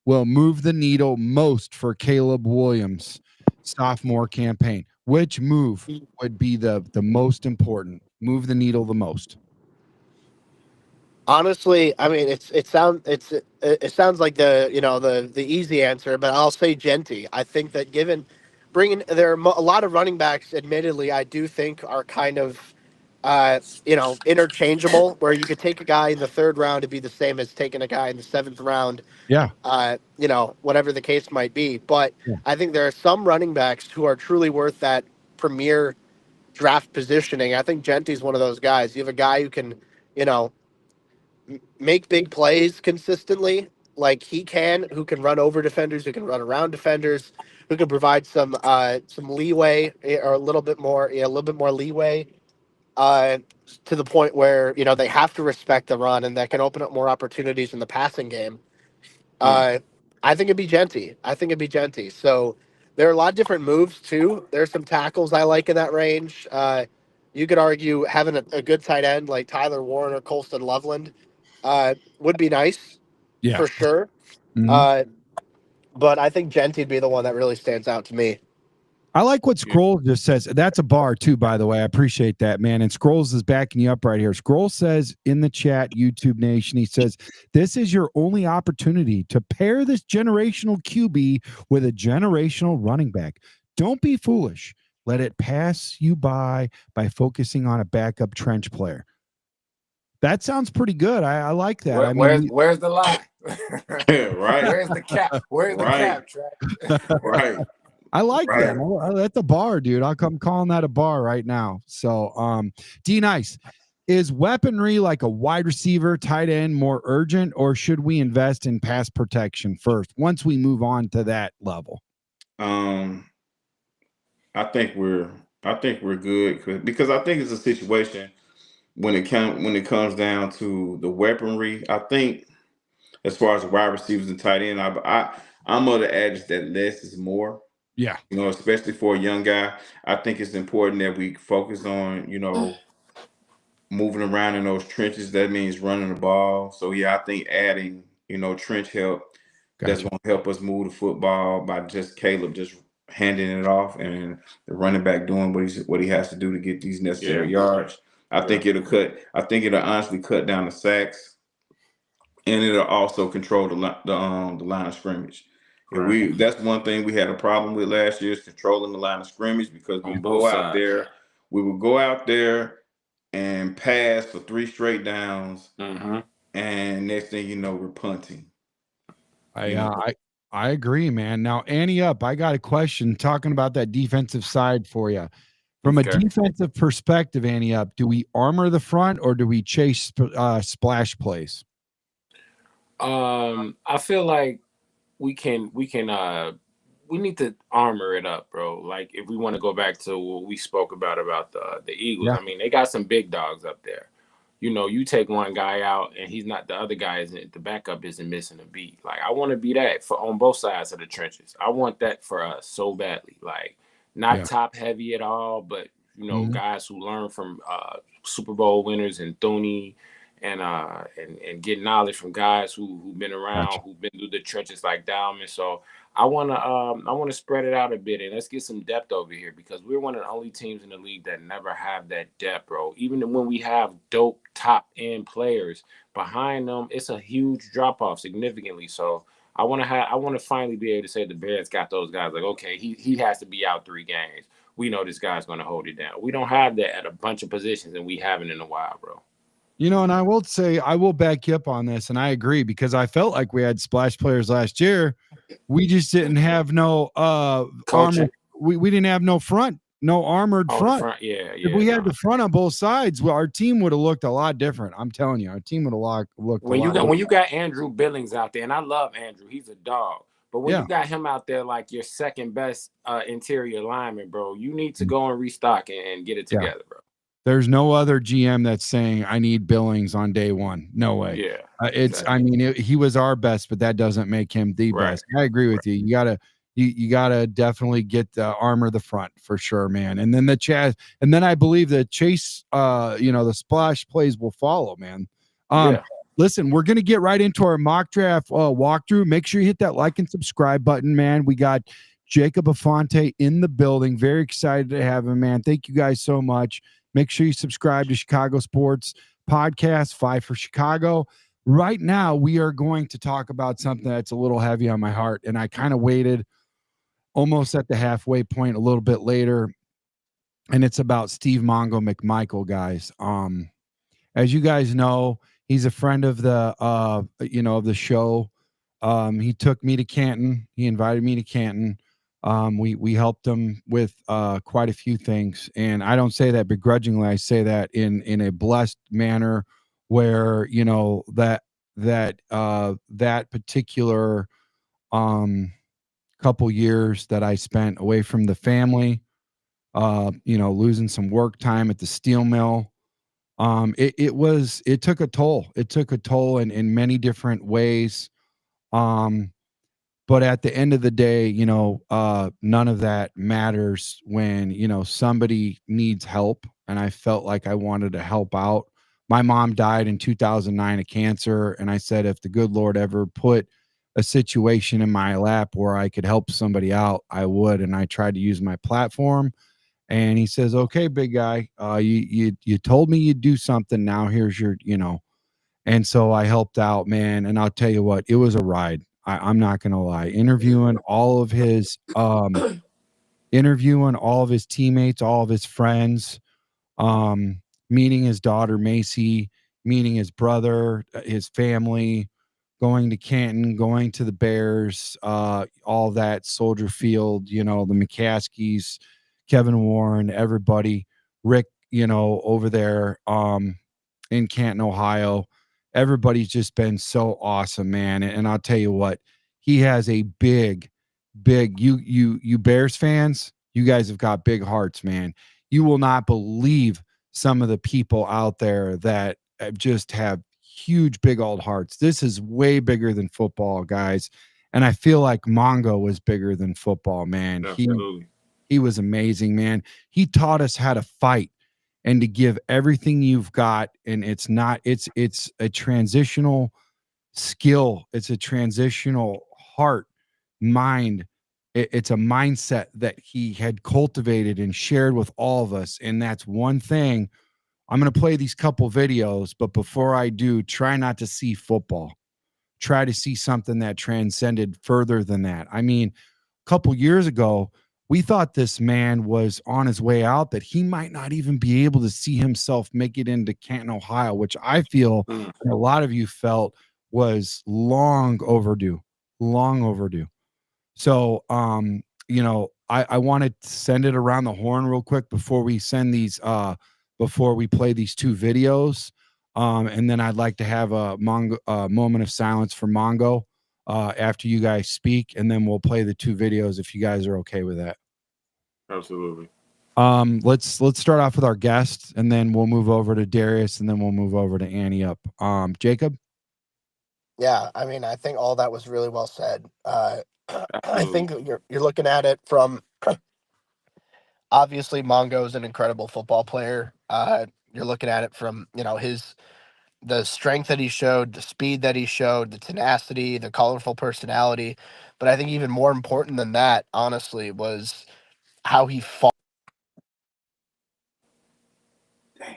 will move the needle most for Caleb Williams' sophomore campaign? Which move would be the most important, move the needle the most? Honestly, I mean, it sounds like the easy answer, but I'll say Jeanty. I think that there are a lot of running backs, admittedly, I do think are kind of interchangeable, where you could take a guy in the 3rd round to be the same as taking a guy in the 7th round. Yeah. Whatever the case might be. But I think there are some running backs who are truly worth that premier draft positioning. I think Jeanty's one of those guys. You have a guy who can, make big plays consistently, like he can, who can run over defenders, who can run around defenders, who can provide some leeway or a little bit more leeway to the point where they have to respect the run, and that can open up more opportunities in the passing game. I think it'd be Jeanty. So there are a lot of different moves too. There's some tackles I like in that range. You could argue having a good tight end like Tyler Warren or Colston Loveland would be nice, for sure. But I think Jeanty'd be the one that really stands out to me. I like what Scrolls just says. That's a bar too, by the way. I appreciate that, man. And Scrolls is backing you up right here. Scrolls says in the chat, YouTube Nation, he says, this is your only opportunity to pair this generational QB with a generational running back. Don't be foolish. let it pass you by focusing on a backup trench player. That sounds pretty good. I like that. Where's the lie? Right. Where's the cap? Where's the cap, Track? Right. I like that. That's a bar, dude. I'm calling that a bar right now. So, D Nice, is weaponry like a wide receiver, tight end more urgent, or should we invest in pass protection first once we move on to that level? I think we're good because I think it's a situation when it comes down to the weaponry. I think as far as wide receivers and tight end, I'm of the adage that less is more. Yeah. Especially for a young guy, I think it's important that we focus on, moving around in those trenches. That means running the ball. So yeah, I think adding, trench help, that's going to help us move the football by just Caleb just handing it off and the running back doing what he has to do to get these necessary yards. I think it'll honestly cut down the sacks, and it'll also control the line of scrimmage. Right. That's one thing we had a problem with last year, is controlling the line of scrimmage, because we would go out there and pass for 3 straight downs, and next thing you know, we're punting. I agree, man. Now, Ante Up, I got a question talking about that defensive side for you. From a defensive perspective, Ante Up, do we armor the front or do we chase splash plays? I feel like we need to armor it up, bro. Like, if we want to go back to what we spoke about the Eagles, I mean, they got some big dogs up there. You take one guy out and the other guy isn't, the backup isn't missing a beat. Like, I want to be that on both sides of the trenches. I want that for us so badly. Like, not top heavy at all, but guys who learn from Super Bowl winners and Thuney, and get knowledge from guys who've been around, who've been through the trenches like Dalman. So I want to spread it out a bit, and let's get some depth over here, because we're one of the only teams in the league that never have that depth, bro. Even when we have dope top end players behind them, it's a huge drop off significantly. So I want to finally be able to say the Bears got those guys. Like, okay, he has to be out 3 games. We know this guy's going to hold it down. We don't have that at a bunch of positions, and we haven't in a while, bro. And I will say, I will back you up on this, and I agree, because I felt like we had splash players last year. We just didn't have no armor. We didn't have no front, no armored front. If we had the front on both sides, well, our team would have looked a lot different. I'm telling you, our team would have looked. When you got Andrew Billings out there, and I love Andrew, he's a dog. But when you got him out there like your second best interior lineman, bro, you need to go and restock and get it together, bro. There's no other GM that's saying I need Billings on day one. No way. Yeah. I mean, he was our best, but that doesn't make him the best. I agree with you. You gotta definitely get the armor the front for sure, man. And then I believe the chase, the splash plays will follow, man. Listen, we're gonna get right into our mock draft walkthrough. Make sure you hit that like and subscribe button, man. We got Jacob Infante in the building. Very excited to have him, man. Thank you guys so much. Make sure you subscribe to Chicago Sports Podcast, 5 for Chicago. Right now, we are going to talk about something that's a little heavy on my heart, and I kind of waited almost at the halfway point a little bit later, and it's about Steve Mongo McMichael, guys. As you guys know, he's a friend of the of the show. He took me to Canton. He invited me to Canton. We helped him with quite a few things, and I don't say that begrudgingly. I say that in a blessed manner, where that particular couple years that I spent away from the family, losing some work time at the steel mill, it took a toll. It took a toll in many different ways. But at the end of the day, none of that matters when, somebody needs help. And I felt like I wanted to help out. My mom died in 2009 of cancer. And I said, if the good Lord ever put a situation in my lap where I could help somebody out, I would. And I tried to use my platform. And he says, okay, big guy, you told me you'd do something. Now here's your, and so I helped out, man. And I'll tell you what, it was a ride. I'm not going to lie. Interviewing all of his interviewing all of his teammates, all of his friends, meeting his daughter Macy, meeting his brother, his family, going to Canton, going to the Bears, all that, Soldier Field, the McCaskies, Kevin Warren, everybody, Rick, over there in Canton, Ohio. Everybody's just been so awesome, man. And I'll tell you what, he has a big, you Bears fans, you guys have got big hearts, man. You will not believe some of the people out there that just have huge, big old hearts. This is way bigger than football, guys. And I feel like Mongo was bigger than football, man. Absolutely. He was amazing, man. He taught us how to fight and to give everything you've got. And it's a transitional skill. It's a transitional heart, mind. It's a mindset that he had cultivated and shared with all of us. And that's one thing. I'm going to play these couple videos, but before I do, try not to see football. Try to see something that transcended further than that. I mean, a couple years ago, we thought this man was on his way out, that he might not even be able to see himself make it into Canton, Ohio, which I feel a lot of you felt was long overdue. So, I want to send it around the horn real quick before we send these, before we play these two videos. And then I'd like to have a moment of silence for Mongo after you guys speak, and then we'll play the two videos if you guys are okay with that. Absolutely. Let's start off with our guests, and then we'll move over to Darius, and then we'll move over to Ante Up. Jacob? Yeah, I mean, I think all that was really well said. I think you're looking at it from obviously Mongo's an incredible football player. You're looking at it from the strength that he showed, the speed that he showed, the tenacity, the colorful personality. But I think even more important than that, honestly, was how he fought. Damn.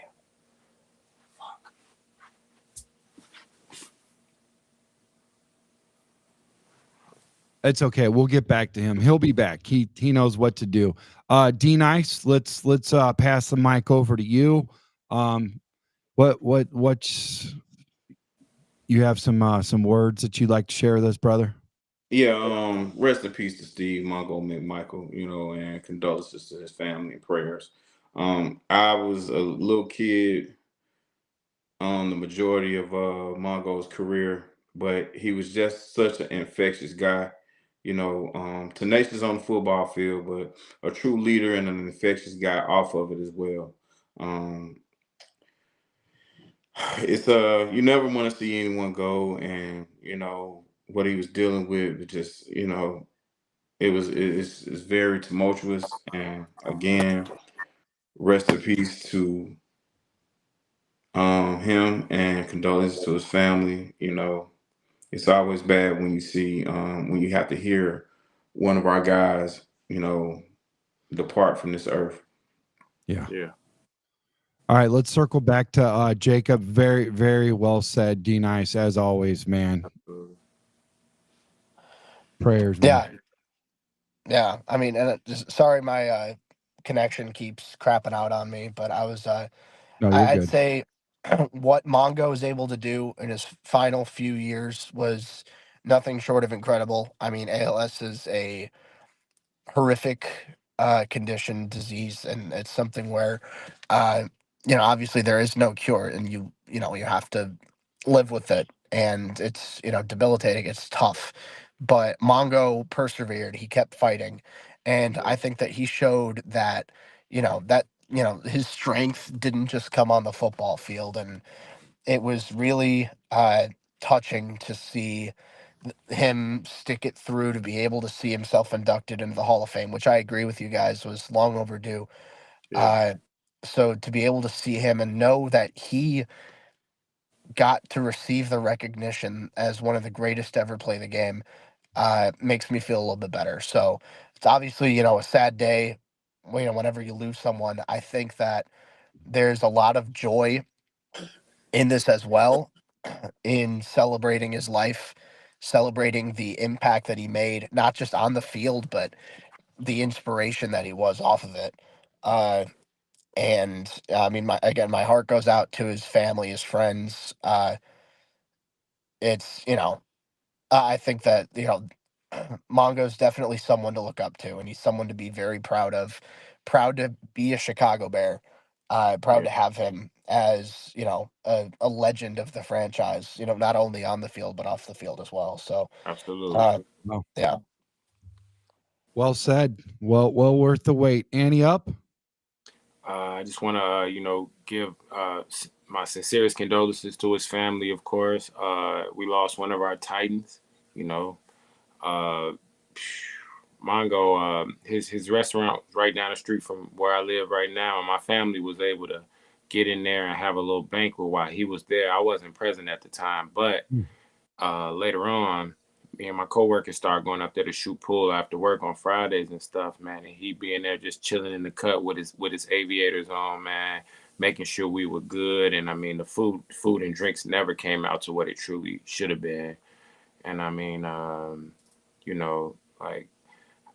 It's okay. We'll get back to him. He'll be back. He knows what to do. D Nice, let's pass the mic over to you. What's you have some words that you'd like to share with us, brother? Yeah, rest in peace to Steve Mongo McMichael, and condolences to his family and prayers. I was a little kid on the majority of Mongo's career, but he was just such an infectious guy, tenacious on the football field, but a true leader and an infectious guy off of it as well. It's you never want to see anyone go, and what he was dealing with, but just it's very tumultuous. And again, rest in peace to him, and condolences to his family. It's always bad when you see when you have to hear one of our guys depart from this earth. Yeah. All right, let's circle back to Jacob. Very, very well said, D Nice, as always, man. Prayers, man. Yeah. I mean, and sorry, my connection keeps crapping out on me, but I was I'd say what Mongo was able to do in his final few years was nothing short of incredible. I mean, ALS is a horrific condition, disease, and it's something where obviously there is no cure, and you have to live with it, and it's debilitating, it's tough, but Mongo persevered, he kept fighting, and I think that he showed that his strength didn't just come on the football field, and it was really touching to see him stick it through to be able to see himself inducted into the Hall of Fame, which I agree with you guys was long overdue. Yeah. So to be able to see him and know that he got to receive the recognition as one of the greatest to ever play the game makes me feel a little bit better. So it's obviously, a sad day, whenever you lose someone. I think that there's a lot of joy in this as well, in celebrating his life, celebrating the impact that he made, not just on the field, but the inspiration that he was off of it. And I mean, my heart goes out to his family, his friends. It's, I think that, Mongo's definitely someone to look up to, and he's someone to be very proud of. Proud to be a Chicago Bear. Proud to have him as, a legend of the franchise, not only on the field, but off the field as well. So, absolutely. Yeah. Well said. Well worth the wait. Ante Up. I just want to, give my sincerest condolences to his family, of course. We lost one of our Titans, uh, Mongo, his restaurant right down the street from where I live right now, and my family was able to get in there and have a little banquet while he was there. I wasn't present at the time, but later on, me and my coworkers started going up there to shoot pool after work on Fridays and stuff, man. And he being there just chilling in the cut with his aviators on, man, making sure we were good. And I mean, the food and drinks never came out to what it truly should have been. And I mean,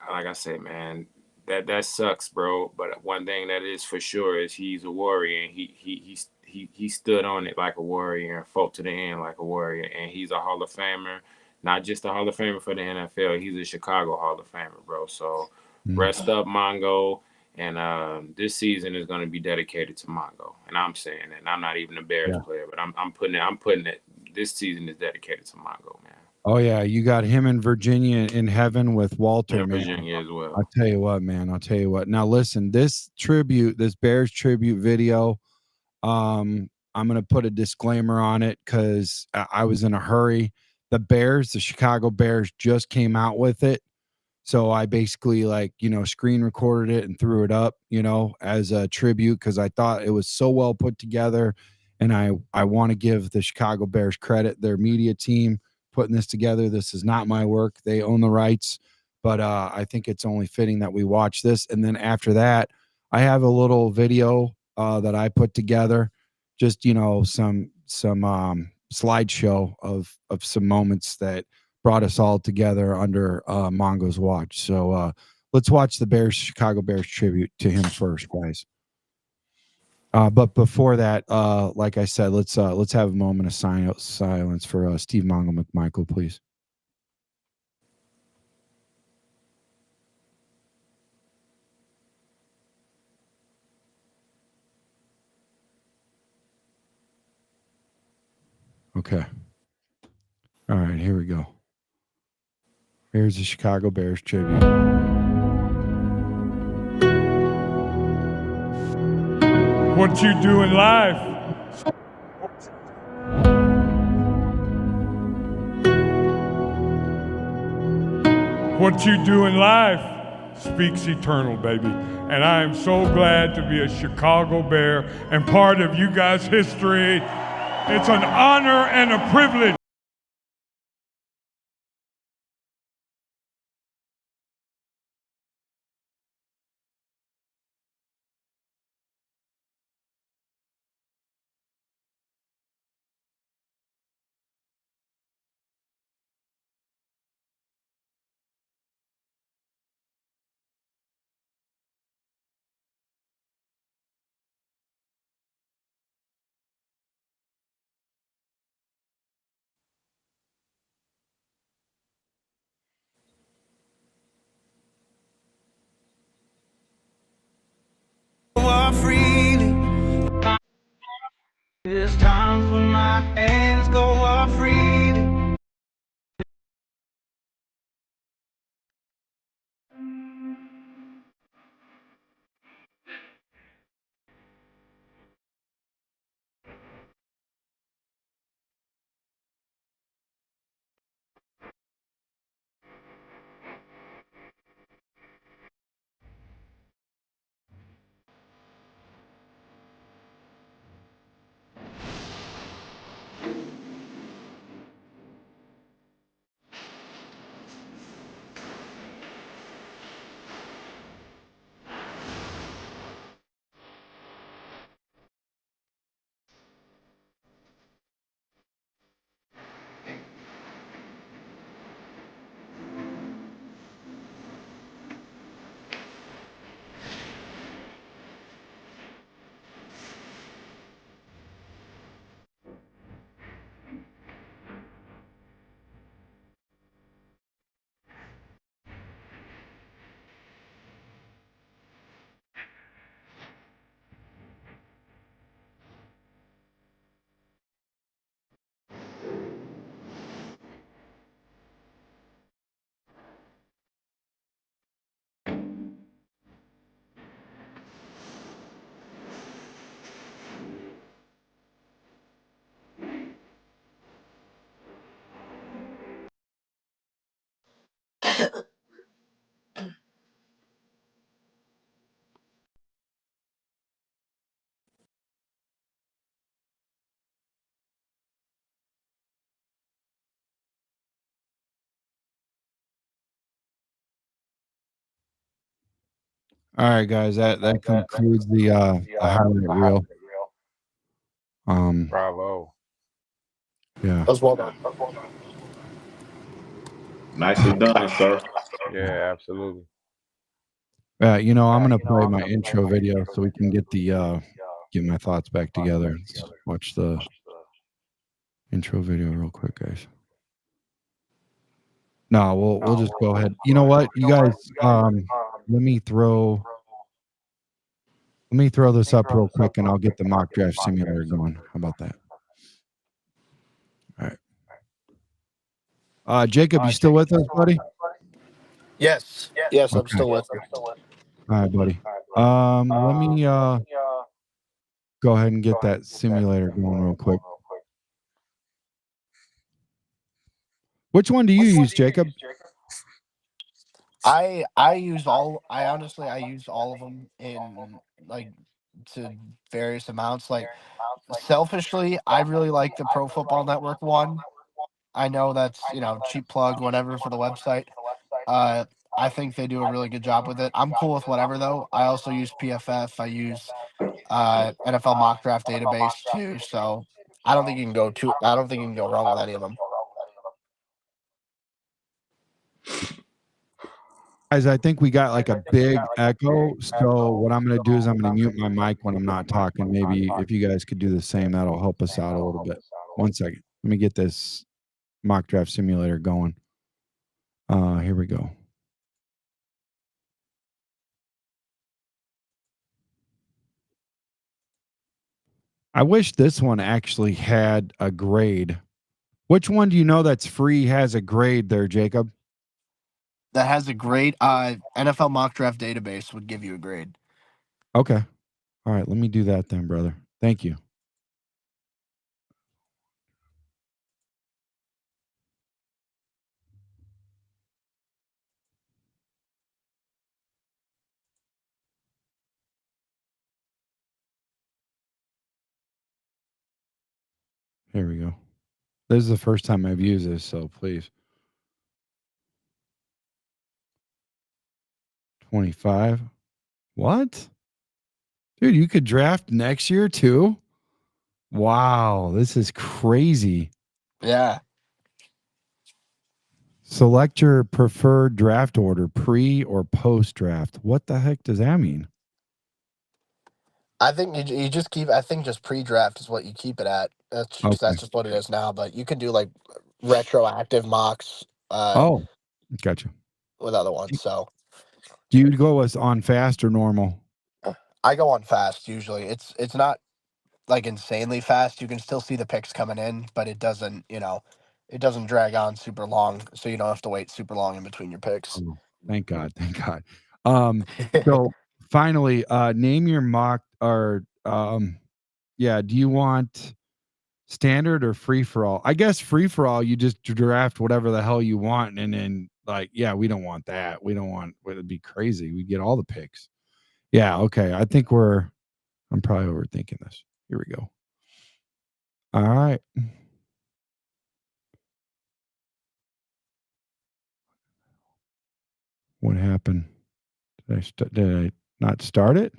like I said, man, that sucks, bro. But one thing that is for sure is he's a warrior, and he stood on it like a warrior and fought to the end like a warrior. And he's a Hall of Famer, not just a Hall of Famer for the NFL. He's a Chicago Hall of Famer, bro. So rest up, Mongo. And this season is going to be dedicated to Mongo. And I'm saying that. And I'm not even a Bears player, but I'm putting it. This season is dedicated to Mongo, man. Oh yeah, you got him in Virginia in heaven with Walter, man. Virginia as well. I'll tell you what, man. I'll tell you what. Now listen, this Bears tribute video, I'm gonna put a disclaimer on it because I was in a hurry. The Chicago Bears just came out with it. So I basically screen recorded it and threw it up, as a tribute because I thought it was so well put together. And I want to give the Chicago Bears credit, their media team putting this together. This is not my work. They own the rights, but I think it's only fitting that we watch this. And then after that, I have a little video that I put together, just, some slideshow of some moments that brought us all together under Mongo's watch. So let's watch the Chicago Bears tribute to him first, guys. But before that, like I said, let's have a moment of silence for Steve Mongo McMichael, please. Okay. All right, here we go. Here's the Chicago Bears tribute. What you do in life speaks eternal, baby. And I am so glad to be a Chicago Bear and part of you guys' history. It's an honor and a privilege. Freely. It's time for my hands go up freely. All right, guys. That concludes the highlight reel. Bravo. Yeah. That was well done. Nicely done, sir. Yeah, absolutely. You know, I'm gonna play my intro video so we can get the get my thoughts back together. Let's watch the intro video real quick, guys. No, we'll just go ahead. You know what, you guys? Let me throw this up real quick, and I'll get the mock draft simulator going. How about that? All right. Jacob, you still with us, buddy? Yes. Yes, I'm Okay. still with you. All right, buddy. Let me go ahead and get that simulator going real quick. Which one do you use, Jacob? I use all. I honestly use all of them in like to various amounts. Like selfishly, I really like the Pro Football Network one. I know that's cheap plug whatever for the website. I think they do a really good job with it. I'm cool with whatever though. I also use PFF. I use NFL mock draft database too. So I don't think you can go wrong with any of them. Guys, I think we got like a big echo. So what I'm going to do is I'm going to mute my mic when I'm not talking. Maybe if you guys could do the same, that'll help us out a little bit. 1 second. Let me get this mock draft simulator going. Here we go. I wish this one actually had a grade. Which one do you know that's free has a grade there, Jacob? That has a grade. NFL mock draft database would give you a grade. Okay. All right. Let me do that then, brother. Thank you. Here we go. This is the first time I've used this, so please. 25. What? Dude, you could draft next year too? Wow, this is crazy. Yeah. Select your preferred draft order, pre or post draft. What the heck does that mean? I think you just keep. I think just pre-draft is what you keep it at. That's just what it is now. But you can do like retroactive mocks. Gotcha. With other ones. So do you go on fast or normal? I go on fast usually. It's not like insanely fast. You can still see the picks coming in, but it doesn't. It doesn't drag on super long, so you don't have to wait super long in between your picks. Oh, thank God. Thank God. So finally, name your mock or do you want standard or free for all? I guess free for all, you just draft whatever the hell you want, and then we don't want that. We don't want it'd be crazy. We get all the picks. Yeah, okay. I think I'm probably overthinking this. Here we go. All right. What happened? Did I not start it?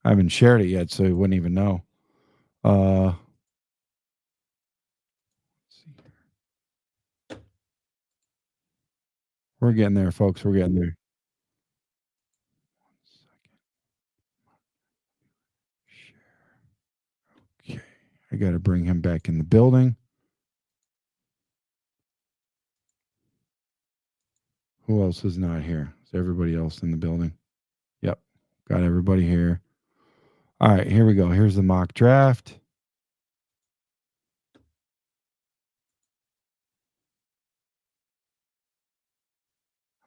I haven't shared it yet, so you wouldn't even know. Let's see. We're getting there, folks. We're getting there. 1 second. Okay. I got to bring him back in the building. Who else is not here? Is everybody else in the building? Yep. Got everybody here. All right, here we go. Here's the mock draft.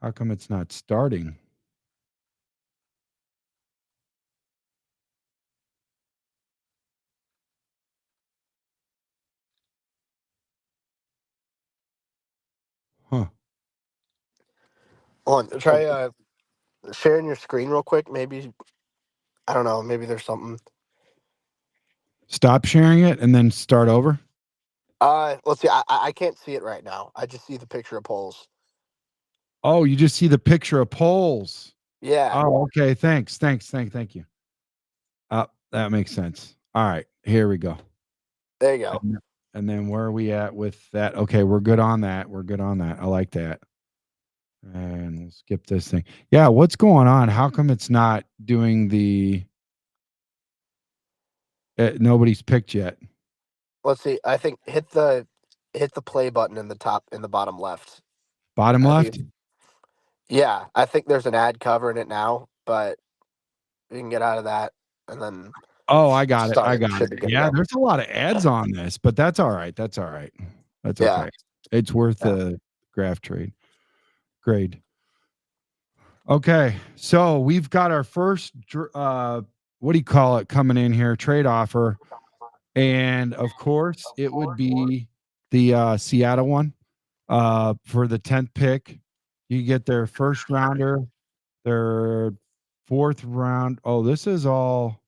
How come it's not starting? Huh. Try sharing your screen real quick. Maybe I don't know. Maybe there's something. Stop sharing it and then start over. Let's see. I can't see it right now. I just see the picture of polls. Oh, you just see the picture of polls. Yeah. Oh, okay. Thank you. That makes sense. All right, here we go. There you go. And then where are we at with that? Okay, we're good on that. I like that. And we'll skip this thing. Yeah, what's going on? How come it's not doing the nobody's picked yet? Let's see. I think hit the play button in the bottom left. Bottom left? Yeah, I think there's an ad covering it now, but you can get out of that and then. Oh, I got it. Yeah, go. there's a lot of ads on this, but that's all right. That's okay. It's worth the graph grade. Okay, so we've got our first what do you call it coming in here? Trade offer, and of course it would be the Seattle one for the 10th pick. You get their first rounder, their 4th round. Oh, this is all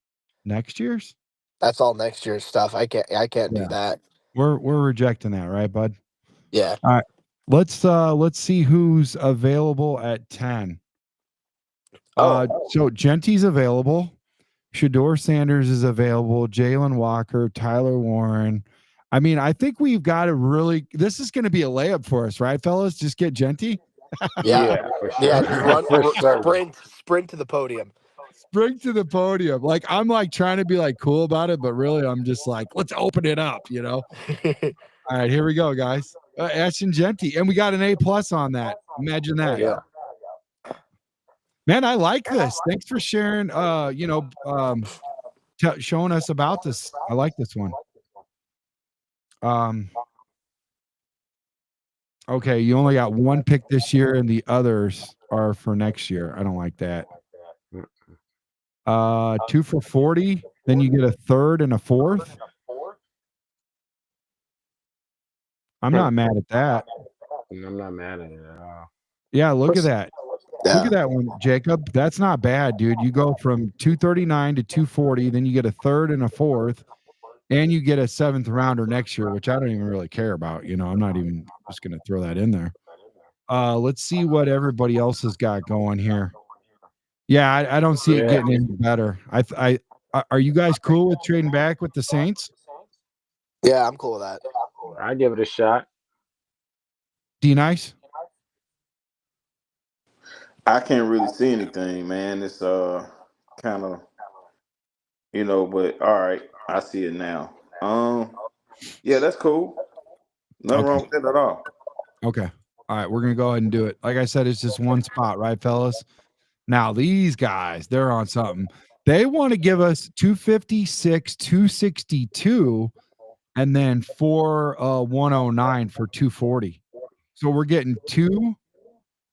next year's. That's all next year's stuff. I can't do that. We're rejecting that, right, bud? Yeah. All right. Let's see who's available at 10. So Jeanty's available. Shador Sanders is available. Jalen Walker, Tyler Warren. I mean, I think we've got to this is going to be a layup for us, right, fellas? Just get Jeanty. Yeah, for sure. Yeah, sprint to the podium. Sprint to the podium. Like, I'm like trying to be like cool about it, but really I'm just like, let's open it up, you know? All right, here we go, guys. Ashton Jeanty. And we got an A+ on that. Imagine that. Yeah. Man, I like this. Thanks for sharing, showing us about this. I like this one. Okay, you only got one pick this year and the others are for next year. I don't like that. 2 for 40, then you get a 3rd and a 4th. I'm not mad at that. I'm not mad at it at all. Yeah, look at that. Yeah. Look at that one, Jacob. That's not bad, dude. You go from 239 to 240, then you get a 3rd and a 4th, and you get a 7th rounder next year, which I don't even really care about. You know, I'm not even just going to throw that in there. Let's see what everybody else has got going here. Yeah, I don't see it getting any better. Are you guys cool with trading back with the Saints? Yeah, I'm cool with that. I give it a shot. D-Nice? I can't really see anything, man. It's kind of, but all right, I see it now. Yeah, that's cool. Nothing wrong with that at all. Okay. All right, we're gonna go ahead and do it. Like I said, it's just one spot, right, fellas? Now these guys, they're on something. They want to give us 256, 262, and then 109 for 240. So we're getting 2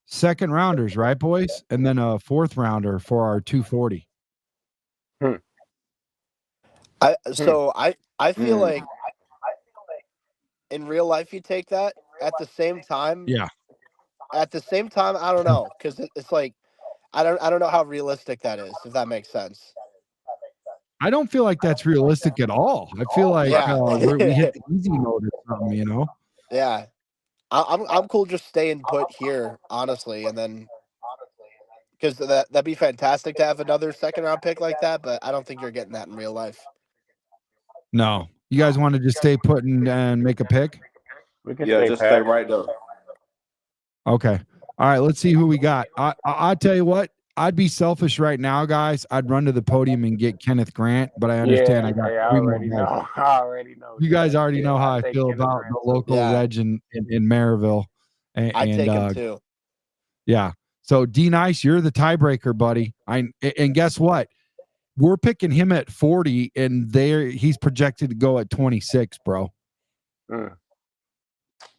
second rounders, right, boys? And then a 4th rounder for our 240. I feel like in real life you take that at the same time. Yeah. At the same time, I don't know, because it's like I don't know how realistic that is, if that makes sense. I don't feel like that's realistic at all. I feel like we hit the easy mode or something, you know? Yeah. I'm cool just staying put here, honestly, and then because that'd be fantastic to have another 2nd round pick like that, but I don't think you're getting that in real life. No. You guys want to just stay put and make a pick? We can stay right there. Okay. All right, let's see who we got. I'll tell you what, I'd be selfish right now, guys. I'd run to the podium and get Kenneth Grant, but I understand I got 3 more guys. I already know. You guys already know how I feel about the local legend in Maryville. And I'd take him too. Yeah. So D-Nice, you're the tiebreaker, buddy. And guess what? We're picking him at 40, and he's projected to go at 26, bro.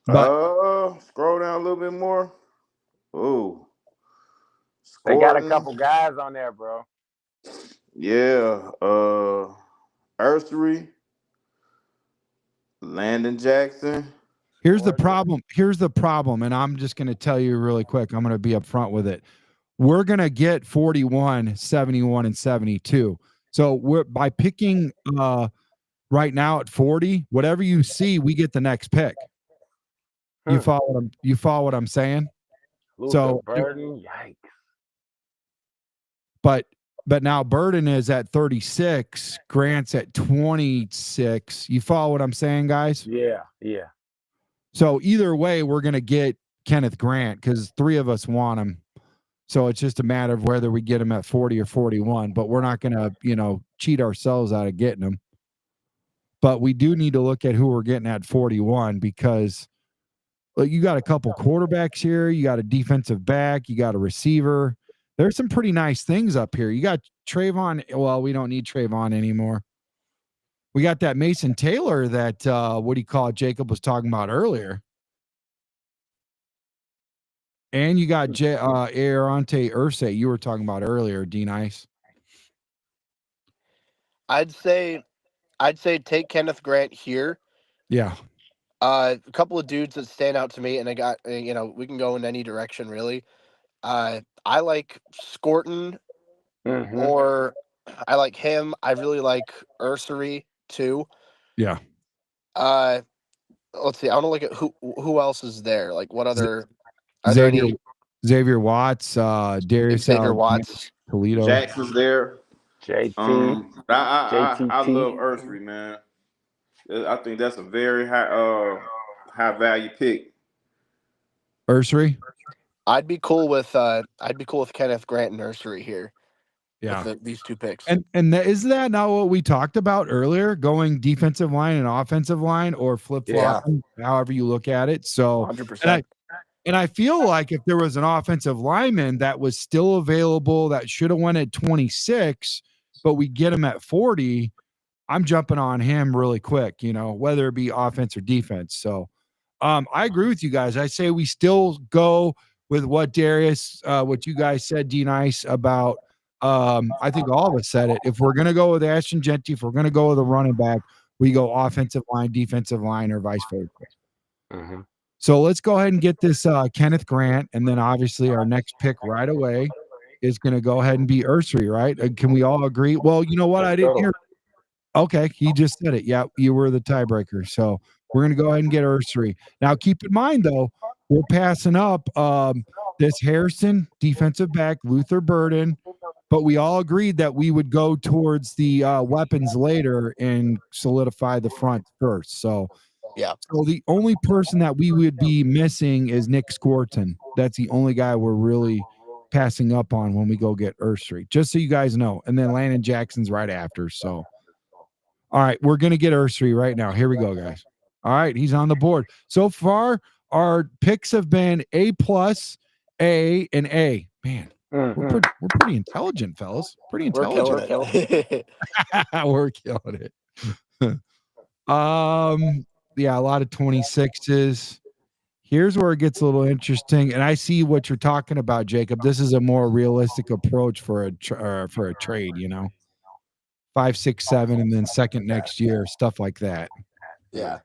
But scroll down a little bit more. Ooh. They got a couple guys on there, bro. Yeah. Ursery, Landon Jackson. Here's the problem, and I'm just going to tell you really quick. I'm going to be upfront with it. We're going to get 41, 71, and 72. So we're by picking right now at 40, whatever you see, we get the next pick. You follow what I'm saying? Luther Burden, yikes. But now Burden is at 36, Grant's at 26. You follow what I'm saying, guys? Yeah. So either way, we're going to get Kenneth Grant because 3 of us want him. So it's just a matter of whether we get him at 40 or 41, but we're not going to, cheat ourselves out of getting him. But we do need to look at who we're getting at 41 because you got a couple quarterbacks here. You got a defensive back. You got a receiver. There's some pretty nice things up here. You got Trayvon. Well, we don't need Trayvon anymore. We got that Mason Taylor that, Jacob was talking about earlier. And you got Ante Up you were talking about earlier, D-Nice. I'd say take Kenneth Grant here. Yeah. A couple of dudes that stand out to me, and I got, we can go in any direction, really. I like Scorton, or I like him. I really like Ursery, too. Yeah. Let's see. I want to look at who else is there. Like, what other... Xavier Watts, Darius Xavier Watts, Toledo. Jackson's there. JT. I love Ursery, man. I think that's a very high value pick. Ursery? I'd be cool with Kenneth Grant and Ursery here. Yeah. With these 2 picks. And isn't that not what we talked about earlier? Going defensive line and offensive line, or flip-flopping, however you look at it. So 100%. And I feel like if there was an offensive lineman that was still available that should have went at 26, but we get him at 40, I'm jumping on him really quick, whether it be offense or defense. So I agree with you guys. I say we still go with what you guys said, D-Nice, about I think all of us said it. If we're going to go with Ashton Jeanty, if we're going to go with a running back, we go offensive line, defensive line, or vice versa. Mm-hmm. So let's go ahead and get this Kenneth Grant, and then obviously our next pick right away is going to go ahead and be Ursery, right? Can we all agree? Well, you know what? I didn't hear. Okay, he just said it. Yeah, you were the tiebreaker. So we're going to go ahead and get Ursery. Now, keep in mind, though, we're passing up this Harrison, defensive back, Luther Burden, but we all agreed that we would go towards the weapons later and solidify the front first. So, yeah. So the only person that we would be missing is Nick Scorton. That's the only guy we're really passing up on when we go get Ursery, just so you guys know. And then Landon Jackson's right after. So, all right, we're going to get Ursery right now. Here we go, guys. All right, he's on the board. So far, our picks have been A+, A, and A. Man, we're pretty intelligent, fellas. Pretty intelligent. We're killing it. Yeah, a lot of 26s. Here's where it gets a little interesting, and I see what you're talking about, Jacob. This is a more realistic approach for a trade, 5, 6, 7, and then second next year, stuff like that. Yeah.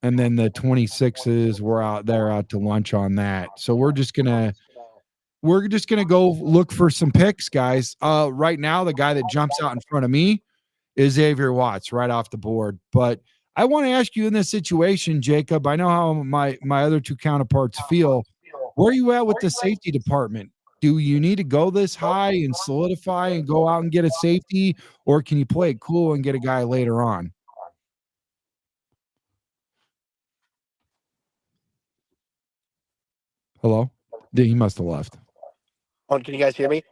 And then the 26s, we're out to lunch on that. So we're just gonna go look for some picks, guys. Right now, the guy that jumps out in front of me is Xavier Watts right off the board. But I want to ask you in this situation, Jacob, I know how my other 2 counterparts feel. Where are you at with the safety department? Do you need to go this high and solidify and go out and get a safety, or can you play it cool and get a guy later on? Hello? He must have left. Can you guys hear me?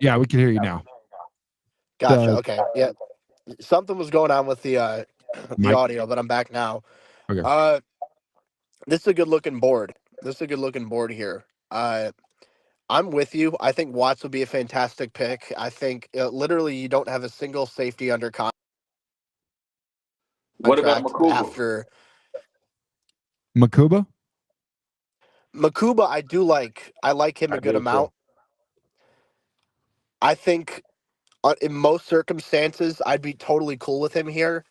Yeah, we can hear you now. Gotcha. Okay. Yeah. Something was going on with the audio, but I'm back now. Okay. This is a good looking board. Here. I'm with you. I think Watts would be a fantastic pick. I think literally you don't have a single safety under contract. What about Makuba? After Makuba, I do like. I like him a good amount. I think in most circumstances, I'd be totally cool with him here.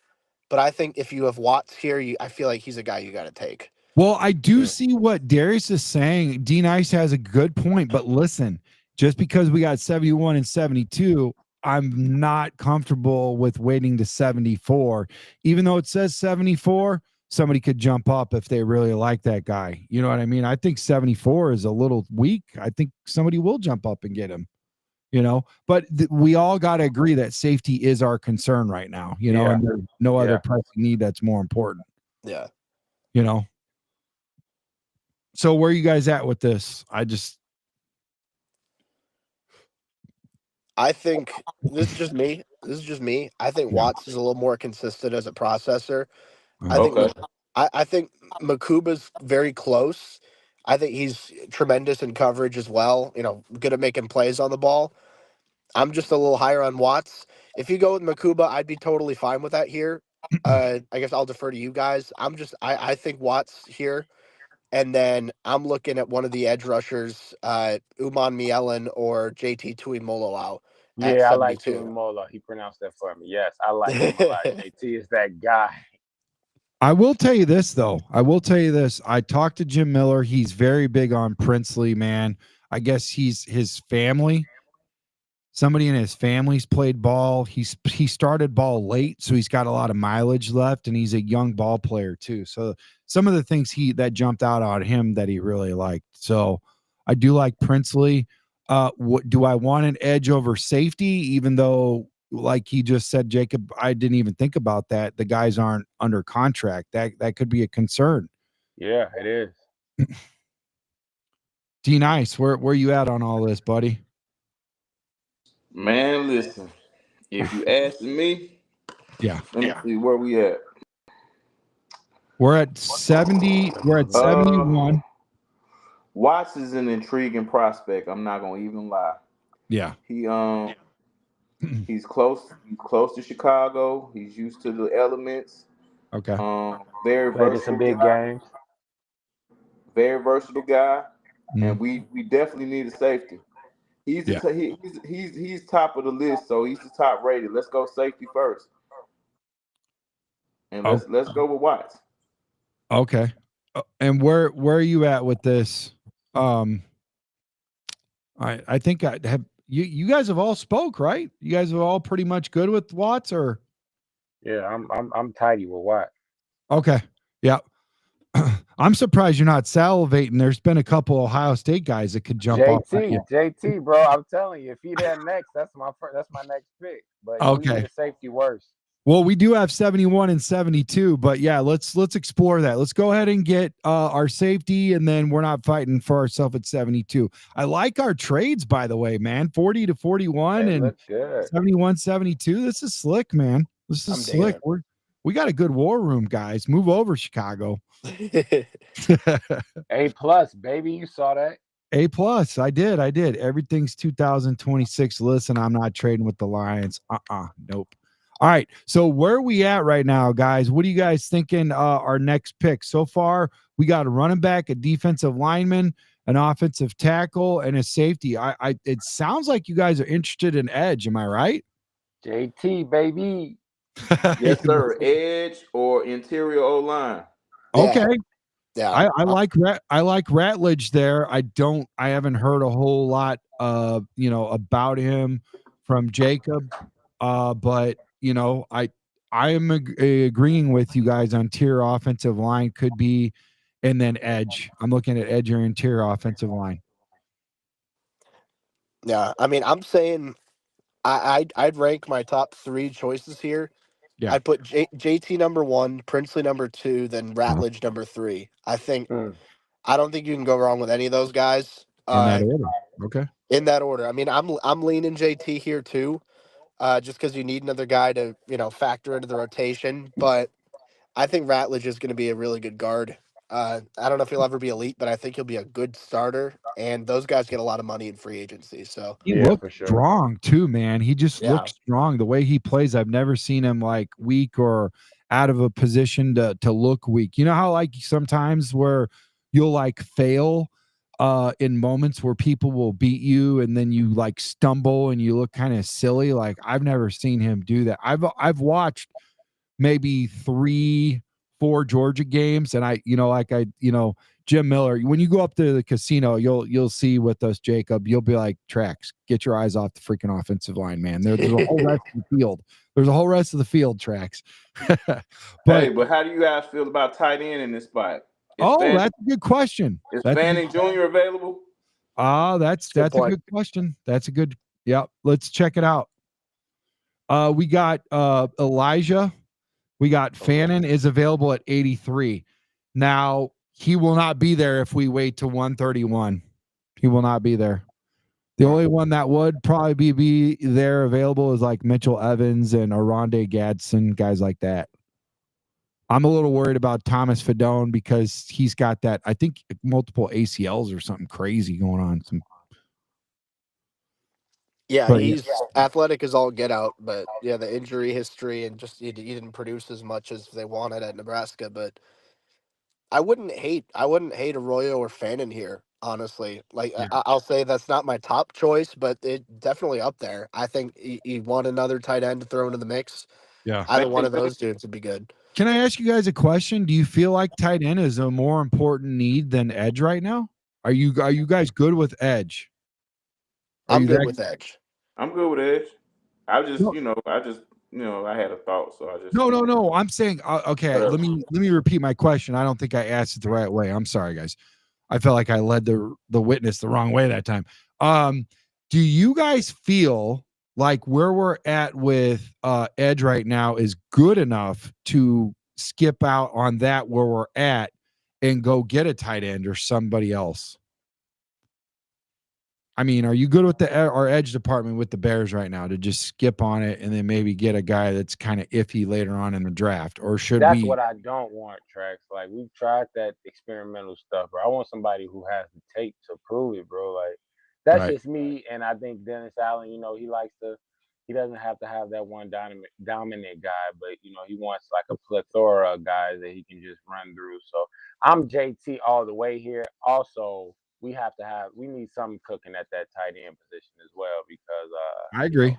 But I think if you have Watts here, I feel like he's a guy you got to take. Well, I do see what Darius is saying. D-Nice has a good point. But listen, just because we got 71 and 72, I'm not comfortable with waiting to 74. Even though it says 74, somebody could jump up if they really like that guy. You know what I mean? I think 74 is a little weak. I think somebody will jump up and get him. But we all got to agree that safety is our concern right now, and there's no other pressing need that's more important. Yeah. So where are you guys at with this? I think this is just me. I think Watts is a little more consistent as a processor. I think Makuba's very close. I think he's tremendous in coverage as well. Good at making plays on the ball. I'm just a little higher on Watts. If you go with Makuba, I'd be totally fine with that here. I guess I'll defer to you guys. I think Watts here. And then I'm looking at one of the edge rushers, Uman Mielen or JT Tuimoloau at 72. I like Tuimoloau. He pronounced that for me. Yes, I like him a lot. JT is that guy. I will tell you this, though. I talked to Jim Miller. He's very big on Princely, man. I guess his family. Somebody in his family's played ball. He started ball late, so he's got a lot of mileage left, and he's a young ball player too. So some of the things that jumped out on him that he really liked. So I do like Princely. Do I want an edge over safety? Even though, like he just said, Jacob, I didn't even think about that. The guys aren't under contract. That could be a concern. Yeah, it is. D-Nice, where you at on all this, buddy? Man, listen. If you ask me, let me see where we at. We're at 70. We're at 71. Watts is an intriguing prospect. I'm not gonna even lie. Yeah. He's close. He's close to Chicago. He's used to the elements. Okay. Very versatile. Some big games. Very versatile guy, and we definitely need a safety. He's top of the list, so he's the top rated. Let's go safety first, and let's go with Watts. Okay. And where are you at with this? I think I have you guys have all spoke, right? You guys are all pretty much good with Watts, or? Yeah, I'm tidy with Watts. Okay. Yeah. I'm surprised you're not salivating. There's been a couple Ohio State guys that could jump off. JT, bro, I'm telling you, if he there next, that's my next pick. But we need a safety worse. Well, we do have 71 and 72, but yeah, let's explore that. Let's go ahead and get our safety, and then we're not fighting for ourselves at 72. I like our trades, by the way, man. 40 to 41 and 71, 72. This is slick, man. This is slick. We got a good war room, guys. Move over, Chicago. A+, baby. You saw that. A+. I did. Everything's 2026. Listen, I'm not trading with the Lions. Nope. All right. So where are we at right now, guys? What are you guys thinking our next pick? So far, we got a running back, a defensive lineman, an offensive tackle, and a safety. It sounds like you guys are interested in edge. Am I right? JT, baby. Yes, sir. Edge or interior O-line. Okay. Yeah. I like Ratledge there. I haven't heard a whole lot about him from Jacob. But I am agreeing with you guys on tier offensive line could be, and then edge. I'm looking at edge or interior offensive line. Yeah, I mean, I'm saying I'd rank my top 3 choices here. Yeah. I'd put JT number 1, Princely number 2, then Ratledge number 3. I don't think you can go wrong with any of those guys. In that order. Okay. In that order. I mean, I'm leaning JT here too, just because you need another guy to factor into the rotation. But I think Ratledge is going to be a really good guard. I don't know if he'll ever be elite, but I think he'll be a good starter. And those guys get a lot of money in free agency. So he looked strong too, man. He just looks strong. The way he plays, I've never seen him like weak or out of a position to look weak. You know how like sometimes where you'll like fail in moments where people will beat you and then you like stumble and you look kind of silly. Like I've never seen him do that. I've watched maybe 3, 4 Georgia games, and Jim Miller, when you go up to the casino, you'll see with us, Jacob, you'll be like, Trax, get your eyes off the freaking offensive line, man. There's a whole rest of the field. There's a whole rest of the field, Trax. but how do you guys feel about tight end in this spot? That's a good question. Is Fanning Jr. available? That's a good question. That's a good. Yep. Let's check it out. We got Elijah. We got Fannin is available at 83. Now, he will not be there if we wait to 131. He will not be there. The only one that would probably be there available is like Mitchell Evans and Aronde Gadsden, guys like that. I'm a little worried about Thomas Fedone because he's got that, I think, multiple ACLs or something crazy going on. He's athletic as all get out, but the injury history and just he didn't produce as much as they wanted at Nebraska. But I wouldn't hate Arroyo or Fannin here, honestly. Like I'll say that's not my top choice, but it definitely up there. I think you want another tight end to throw into the mix. Yeah, either one of those dudes would be good. Can I ask you guys a question? Do you feel like tight end is a more important need than edge right now? Are you guys good with edge? I'm good with edge. I'm good with edge. I had a thought, so I just no. I'm saying okay. Let me repeat my question. I don't think I asked it the right way. I'm sorry, guys. I felt like I led the witness the wrong way that time. Do you guys feel like where we're at with edge right now is good enough to skip out on that where we're at and go get a tight end or somebody else? I mean, are you good with our edge department with the Bears right now to just skip on it and then maybe get a guy that's kind of iffy later on in the draft? Or should That's what I don't want, Trax. Like, we've tried that experimental stuff, bro. I want somebody who has the tape to prove it, bro. Like, that's just me. And I think Dennis Allen, he doesn't have to have that one dominant guy, but, he wants like a plethora of guys that he can just run through. So I'm JT all the way here. Also, we need something cooking at that tight end position as well because I agree.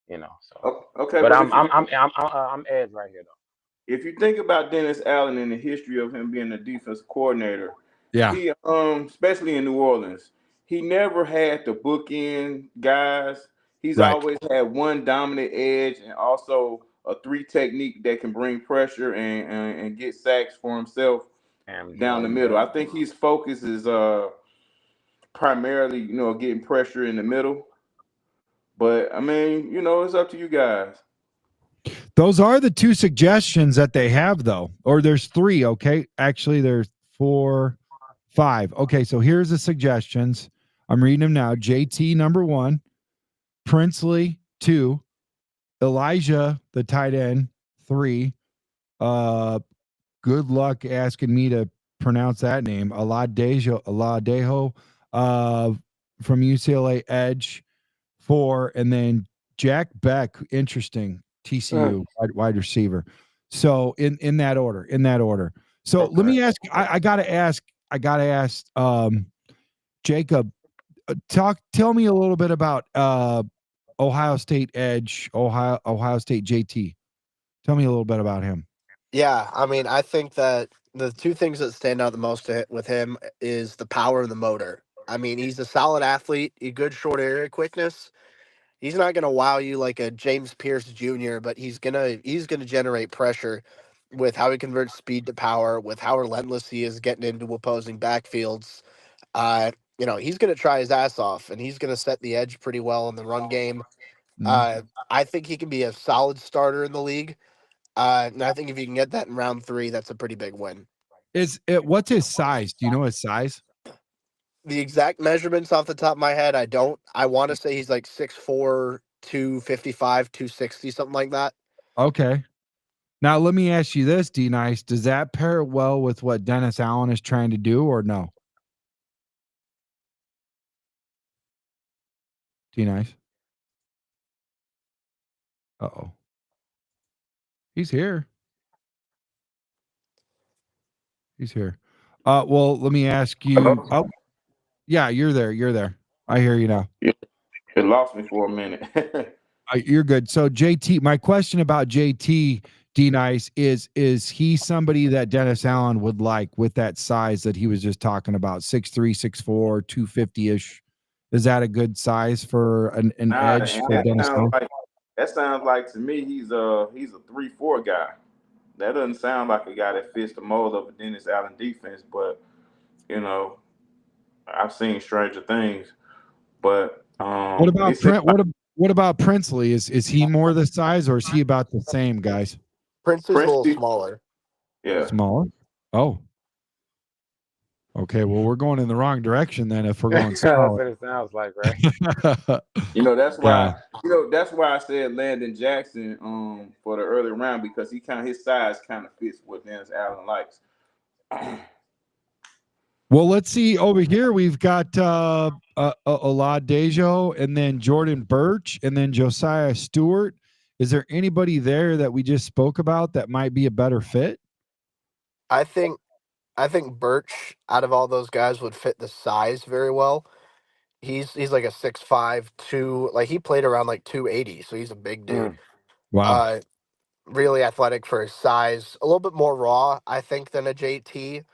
So okay, but I'm edge right here though. If you think about Dennis Allen and the history of him being a defense coordinator, he especially in New Orleans, he never had the bookend guys. He's always had one dominant edge and also a 3 technique that can bring pressure and get sacks for himself down the middle. I think his focus is primarily, getting pressure in the middle. But I mean, it's up to you guys. Those are the 2 suggestions that they have, though. Or there's 3, okay? Actually, there's 4, 5. Okay, so here's the suggestions. I'm reading them now. JT, number 1. Princely, 2. Elijah, the tight end, 3. Good luck asking me to pronounce that name. Aladejo from UCLA edge, 4, and then Jack Beck, interesting, TCU wide receiver. So in that order. So let me ask. I gotta ask. Jacob, tell me a little bit about Ohio State edge, Ohio State JT. Tell me a little bit about him. Yeah, I mean, I think that the 2 things that stand out the most with him is the power and the motor. I mean, he's a solid athlete, a good short area quickness. He's not going to wow you like a James Pierce Jr., but he's gonna generate pressure with how he converts speed to power, with how relentless he is getting into opposing backfields. He's going to try his ass off, and he's going to set the edge pretty well in the run game. I think he can be a solid starter in the league. And I think if you can get that in round 3, that's a pretty big win. What's his size? Do you know his size? The exact measurements off the top of my head, I don't. I want to say he's like 6'4", 255, 260, something like that. Okay. Now let me ask you this, D-Nice. Does that pair well with what Dennis Allen is trying to do or no? D-Nice. Uh-oh. He's here. Well, let me ask you. Hello? Oh, yeah, you're there. I hear you now. It lost me for a minute. You're good. So JT, my question about JT, D-Nice, is he somebody that Dennis Allen would like with that size that he was just talking about, 6'3", 6'4", 250-ish? Is that a good size for an edge for Dennis Allen? That sounds like to me he's a 3-4 guy. That doesn't sound like a guy that fits the mold of a Dennis Allen defense, but you know, I've seen stranger things. But what about Princely? Is he more the size, or is he about the same, guys? Princely's a little smaller. Yeah. Smaller? Oh. Okay, well, we're going in the wrong direction then if we're going smaller. That's what it sounds like, right? That's why that's why I said Landon Jackson for the early round, because his size kind of fits what Dennis Allen likes. Well, let's see over here. We've got Oladejo, and then Jordan Birch, and then Josiah Stewart. Is there anybody there that we just spoke about that might be a better fit? I think Birch, out of all those guys, would fit the size very well. He's like a 6'5", 2, like he played around like 280, so he's a big dude. Wow. Really athletic for his size. A little bit more raw, I think, than a JT.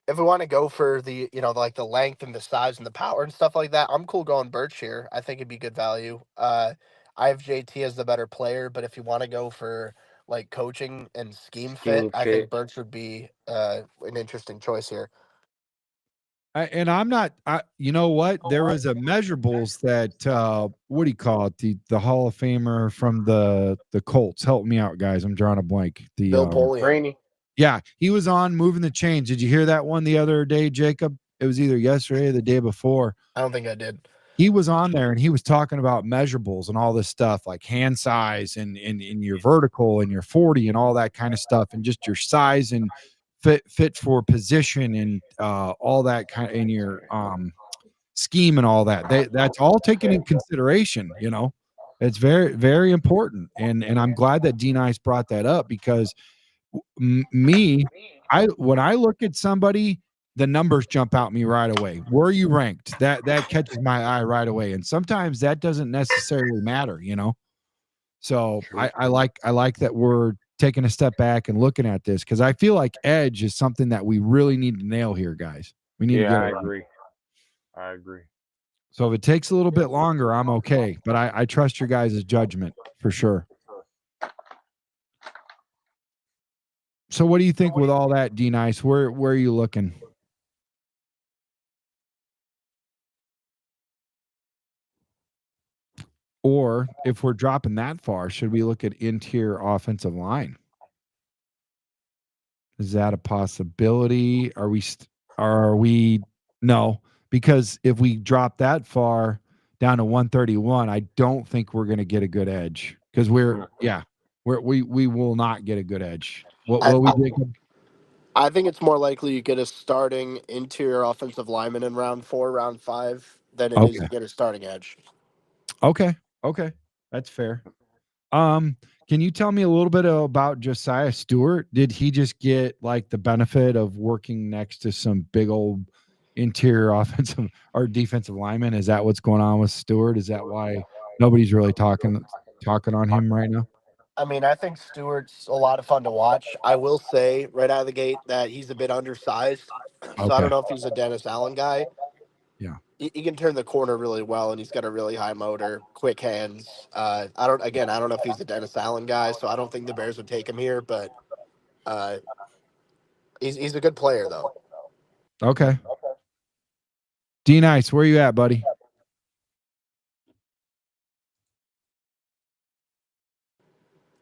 If we want to go for the, like the length and the size and the power and stuff like that, I'm cool going Birch here. I think it'd be good value. I have JT as the better player, but if you want to go for like coaching and scheme fit, I think Birch would be an interesting choice here. I'm not, you know what? There was a measurables that, what do you call it? The Hall of Famer from the Colts. Help me out, guys. I'm drawing a blank. Bill Polian. Yeah, he was on Moving the Chains. Did you hear that one the other day, Jacob? It was either yesterday or the day before. I don't think I did. He was on there and he was talking about measurables and all this stuff, like hand size and your vertical and your 40 and all that kind of stuff, and just your size and fit for position and all that kind of in your scheme and all that. That's all taken in consideration. It's very, very important. And I'm glad that D-Nice brought that up, because when I look at somebody, the numbers jump out me right away. Where are you ranked? That catches my eye right away. And sometimes that doesn't necessarily matter, So I like that we're taking a step back and looking at this, because I feel like edge is something that we really need to nail here, guys. We need to get it right. I agree. So if it takes a little bit longer, I'm okay. But I trust your guys' judgment for sure. So what do you think with all that, D-Nice? Where are you looking? Or if we're dropping that far, should we look at interior offensive line? Is that a possibility? Are we no? Because if we drop that far down to 131, I don't think we're going to get a good edge, because we will not get a good edge. I think it's more likely you get a starting interior offensive lineman in round 4, round 5 than it is to get a starting edge. Okay, that's fair. Can you tell me a little bit about Josiah Stewart? Did he just get like the benefit of working next to some big old interior offensive or defensive linemen? Is that what's going on with Stewart? Is that why nobody's really talking on him right now? I mean, I think Stewart's a lot of fun to watch. I will say right out of the gate that he's a bit undersized. So I don't know if he's a Dennis Allen guy. Yeah. He can turn the corner really well, and he's got a really high motor, quick hands. I don't know if he's a Dennis Allen guy, so I don't think the Bears would take him here, but he's a good player, though. Okay. D-Nice, where you at, buddy?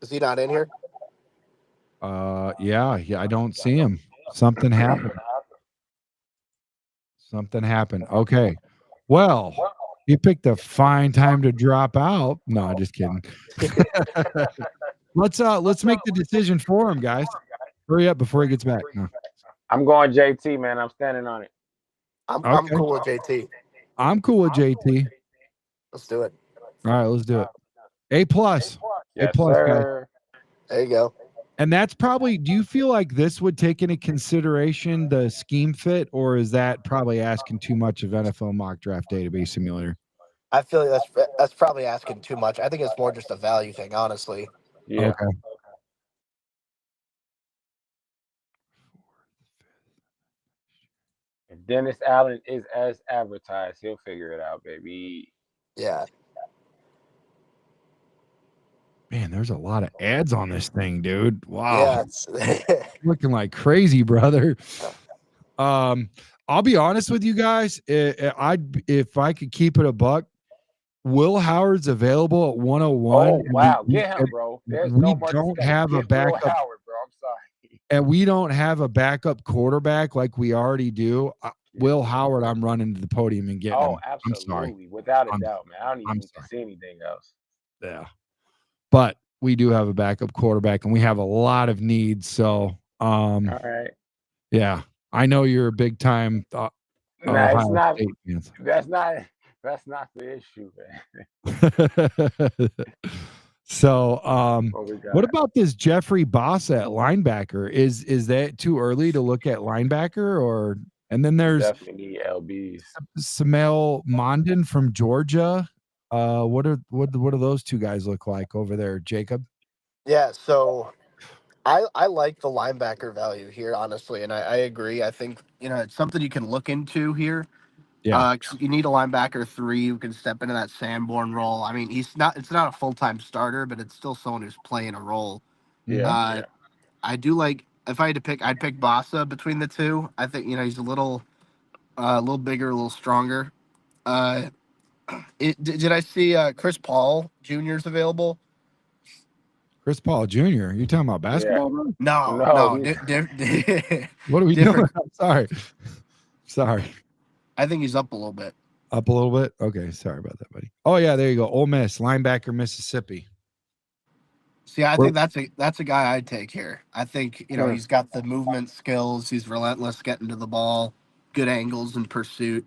Is he not in here? Yeah, I don't see him. Something happened. Okay. Well, you picked a fine time to drop out. No, just kidding. Let's make the decision for him, guys. Hurry up before he gets back. No. I'm going JT, man. I'm standing on it. I'm cool with JT. I'm cool with JT. Let's do it. All right, let's do it. A+. Yes, A+, guys. There you go. And that's probably, do you feel like this would take into consideration the scheme fit, or is that probably asking too much of NFL Mock Draft Database Simulator? I feel like that's probably asking too much. I think it's more just a value thing, honestly. Yeah. Okay. Dennis Allen is as advertised. He'll figure it out, baby. Yeah. Man, there's a lot of ads on this thing, dude. Wow. Yeah. Looking like crazy, brother. I'll be honest with you guys. If I could keep it a buck, Will Howard's available at 101. Oh, wow. Get him, bro. There's we no more don't discussion. have a Get backup. Will Howard, bro. I'm sorry. And we don't have a backup quarterback like we already do. Will Howard, I'm running to the podium and getting him. Oh, absolutely. I'm sorry. Without a doubt, man. I don't even need to see anything else. Yeah. But we do have a backup quarterback, and we have a lot of needs. So, all right. Yeah. I know you're a big time it's not. That's not the issue, man. So, what about this Jeffrey Bossa at linebacker? Is that too early to look at linebacker, or? And then there's definitely need LBs. Samel Mondin from Georgia. What do those two guys look like over there, Jacob? Yeah, so I like the linebacker value here, honestly, and I agree. I think it's something you can look into here. Yeah, you need a linebacker 3 who can step into that Sanborn role. I mean, it's not a full-time starter, but it's still someone who's playing a role. Yeah. I do like, if I had to pick, I'd pick Bossa between the two. I think he's a little bigger, a little stronger. Did I see Chris Paul Jr.'s available? Chris Paul Jr. You talking about basketball? Yeah. What No. are we doing? I'm sorry. I think he's up a little bit. Up a little bit? Okay, sorry about that, buddy. Oh yeah, there you go. Ole Miss linebacker, Mississippi. See, I think that's a guy I'd take here. I think he's got the movement skills. He's relentless getting to the ball, good angles and pursuit.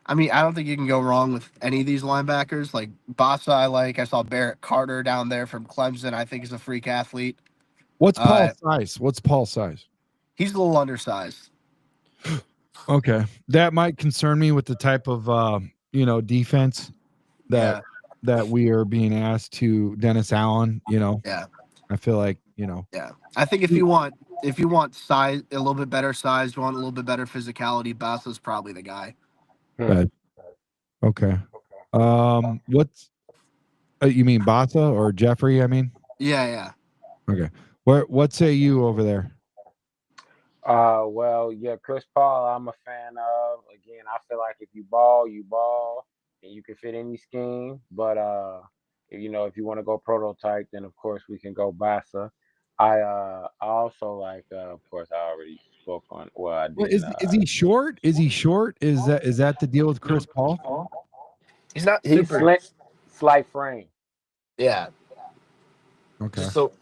I mean, I don't think you can go wrong with any of these linebackers. Like Bossa, I saw Barrett Carter down there from Clemson. I think he's a freak athlete. What's Paul's size? He's a little undersized. Okay, that might concern me with the type of defense that we are being asked to Dennis Allen. Yeah, I feel like Yeah, I think if you want size, a little bit better size, you want a little bit better physicality, Bossa's probably the guy. Okay. What's you mean Bossa or Jeffrey? I mean. Yeah. Okay. What say you over there? Well, yeah, Chris Paul, I'm a fan of. Again, I feel like if you ball, and you can fit any scheme. But if you want to go prototype, then of course we can go Bossa. I also like, of course, I already spoke on. Well, I did. Is he short? Is he short? Is that the deal with Chris Paul? He's not He's slight frame. Yeah. Okay. So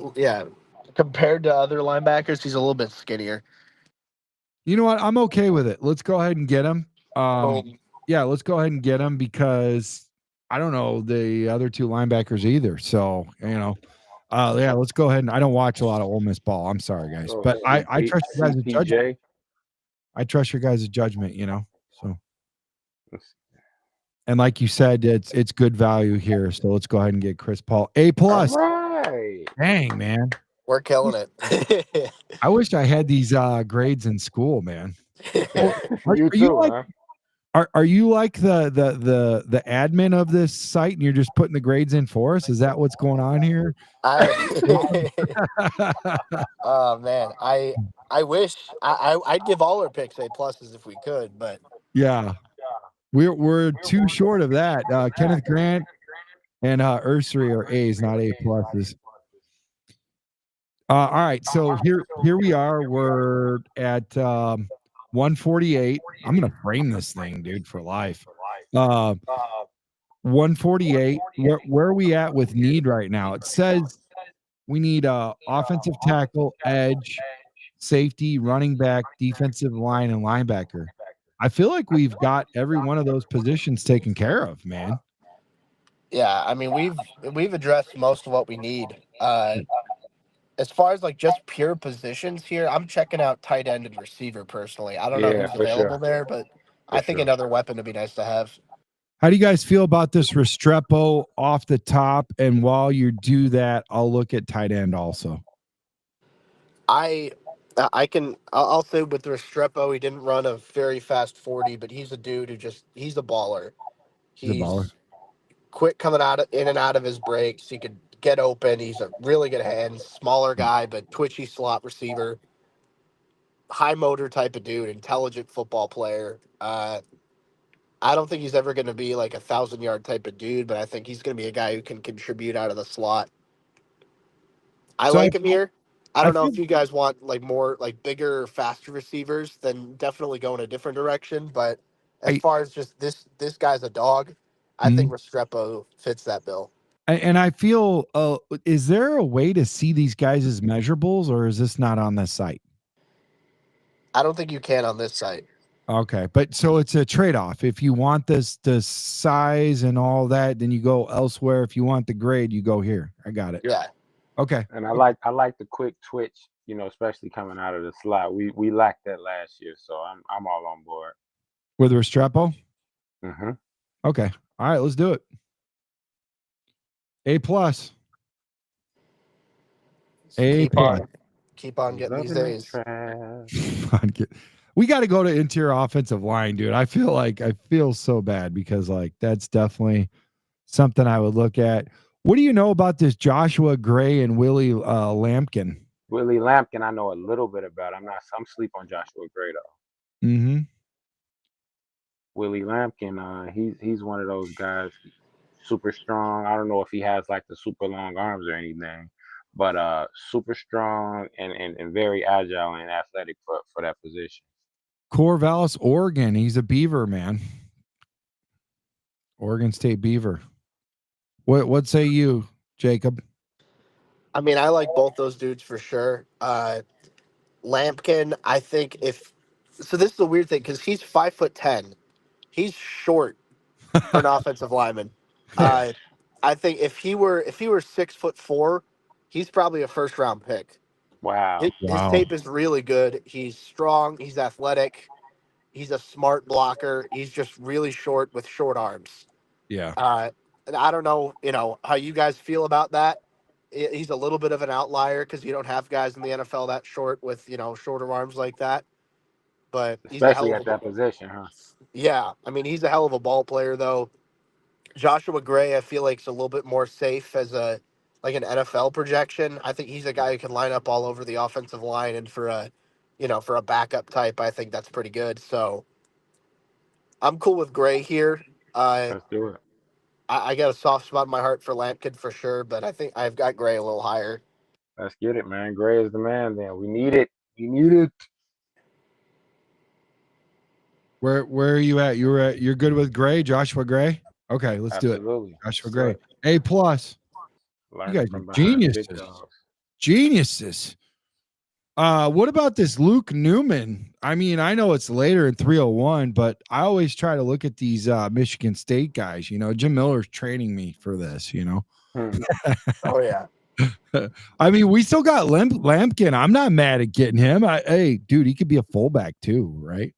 compared to other linebackers, he's a little bit skinnier. You know what? I'm okay with it. Let's go ahead and get him. Yeah, let's go ahead and get him because I don't know the other two linebackers either. So let's go ahead and I don't watch a lot of Ole Miss ball. I'm sorry, guys, but I trust you guys' judgment. I trust your guys' judgment. So. And like you said, it's good value here. So let's go ahead and get Chris Paul A+. All right. Dang, man. We're killing it. I wish I had these grades in school, man. Are you like the admin of this site and you're just putting the grades in for us? Is that what's going on here? Oh man, I wish I'd give all our picks A+ if we could, but yeah. We're too short of that. Kenneth Grant and Ursary are A's, not A+. All right, so here we are. We're at 148. I'm gonna frame this thing, dude, for life. 148. Where are we at with need right now? It says we need offensive tackle, edge, safety, running back, defensive line, and linebacker. I feel like we've got every one of those positions taken care of, man. Yeah, I mean we've addressed most of what we need. As far as like just pure positions here, I'm checking out tight end and receiver personally. I don't know who's available there, but I think another weapon would be nice to have. How do you guys feel about this Restrepo off the top? And while you do that, I'll look at tight end also. I I'll say with Restrepo, he didn't run a very fast 40, but he's a dude who he's a baller. He's a baller. He's quick coming in and out of his breaks. He could get open. He's a really good hand, smaller guy, but twitchy slot receiver, high motor type of dude, intelligent football player. I don't think he's ever going to be like 1,000-yard type of dude, but I think he's going to be a guy who can contribute out of the slot. I like him here. I don't know if you guys want like more like bigger, faster receivers, then definitely go in a different direction. But as far as just this guy's a dog, I think Restrepo fits that bill. And I feel, is there a way to see these guys' measurables, or is this not on this site? I don't think you can on this site. Okay, but so it's a trade-off. If you want the size and all that, then you go elsewhere. If you want the grade, you go here. I got it. Yeah. Okay. And I like the quick twitch, especially coming out of the slot. We lacked that last year, so I'm all on board. With Restrepo? Mm-hmm. Okay. All right, let's do it. A+. A+. Keep on getting these A's. We got to go to interior offensive line, dude. I feel so bad because like that's definitely something I would look at. What do you know about this Joshua Gray and Willie Lampkin? Willie Lampkin, I know a little bit about. I'm sleep on Joshua Gray though. Mm-hmm. Willie Lampkin, he's one of those guys, super strong. I don't know if he has like the super long arms or anything, but super strong and very agile and athletic for that position. Corvallis, Oregon. He's a Beaver, man. Oregon State Beaver. What say you, Jacob? I mean, I like both those dudes for sure. Lampkin, I think so this is a weird thing because he's 5'10". He's short for an offensive lineman. I think if he were 6'4", he's probably a first-round pick. Wow. His tape is really good. He's strong. He's athletic. He's a smart blocker. He's just really short with short arms. Yeah. And I don't know, how you guys feel about that. He's a little bit of an outlier because you don't have guys in the NFL that short with, shorter arms like that. But especially at that position, huh? Yeah. I mean, he's a hell of a ball player, though. Joshua Gray, I feel like, is a little bit more safe as an NFL projection. I think he's a guy who can line up all over the offensive line, and for a backup type, I think that's pretty good. So I'm cool with Gray here. Let's do it. I got a soft spot in my heart for Lampkin for sure, but I think I've got Gray a little higher. Let's get it, man. Gray is the man. Then we need it. We need it. Where are you at? You're good with Gray, Joshua Gray? Okay, let's do it. Joshua Gray. A+. You guys are geniuses. Geniuses. What about this Luke Newman? I mean, I know it's later in 301, but I always try to look at these Michigan State guys. Jim Miller's training me for this, Oh, yeah. I mean, we still got Lampkin. I'm not mad at getting him. Hey, dude, he could be a fullback too, right?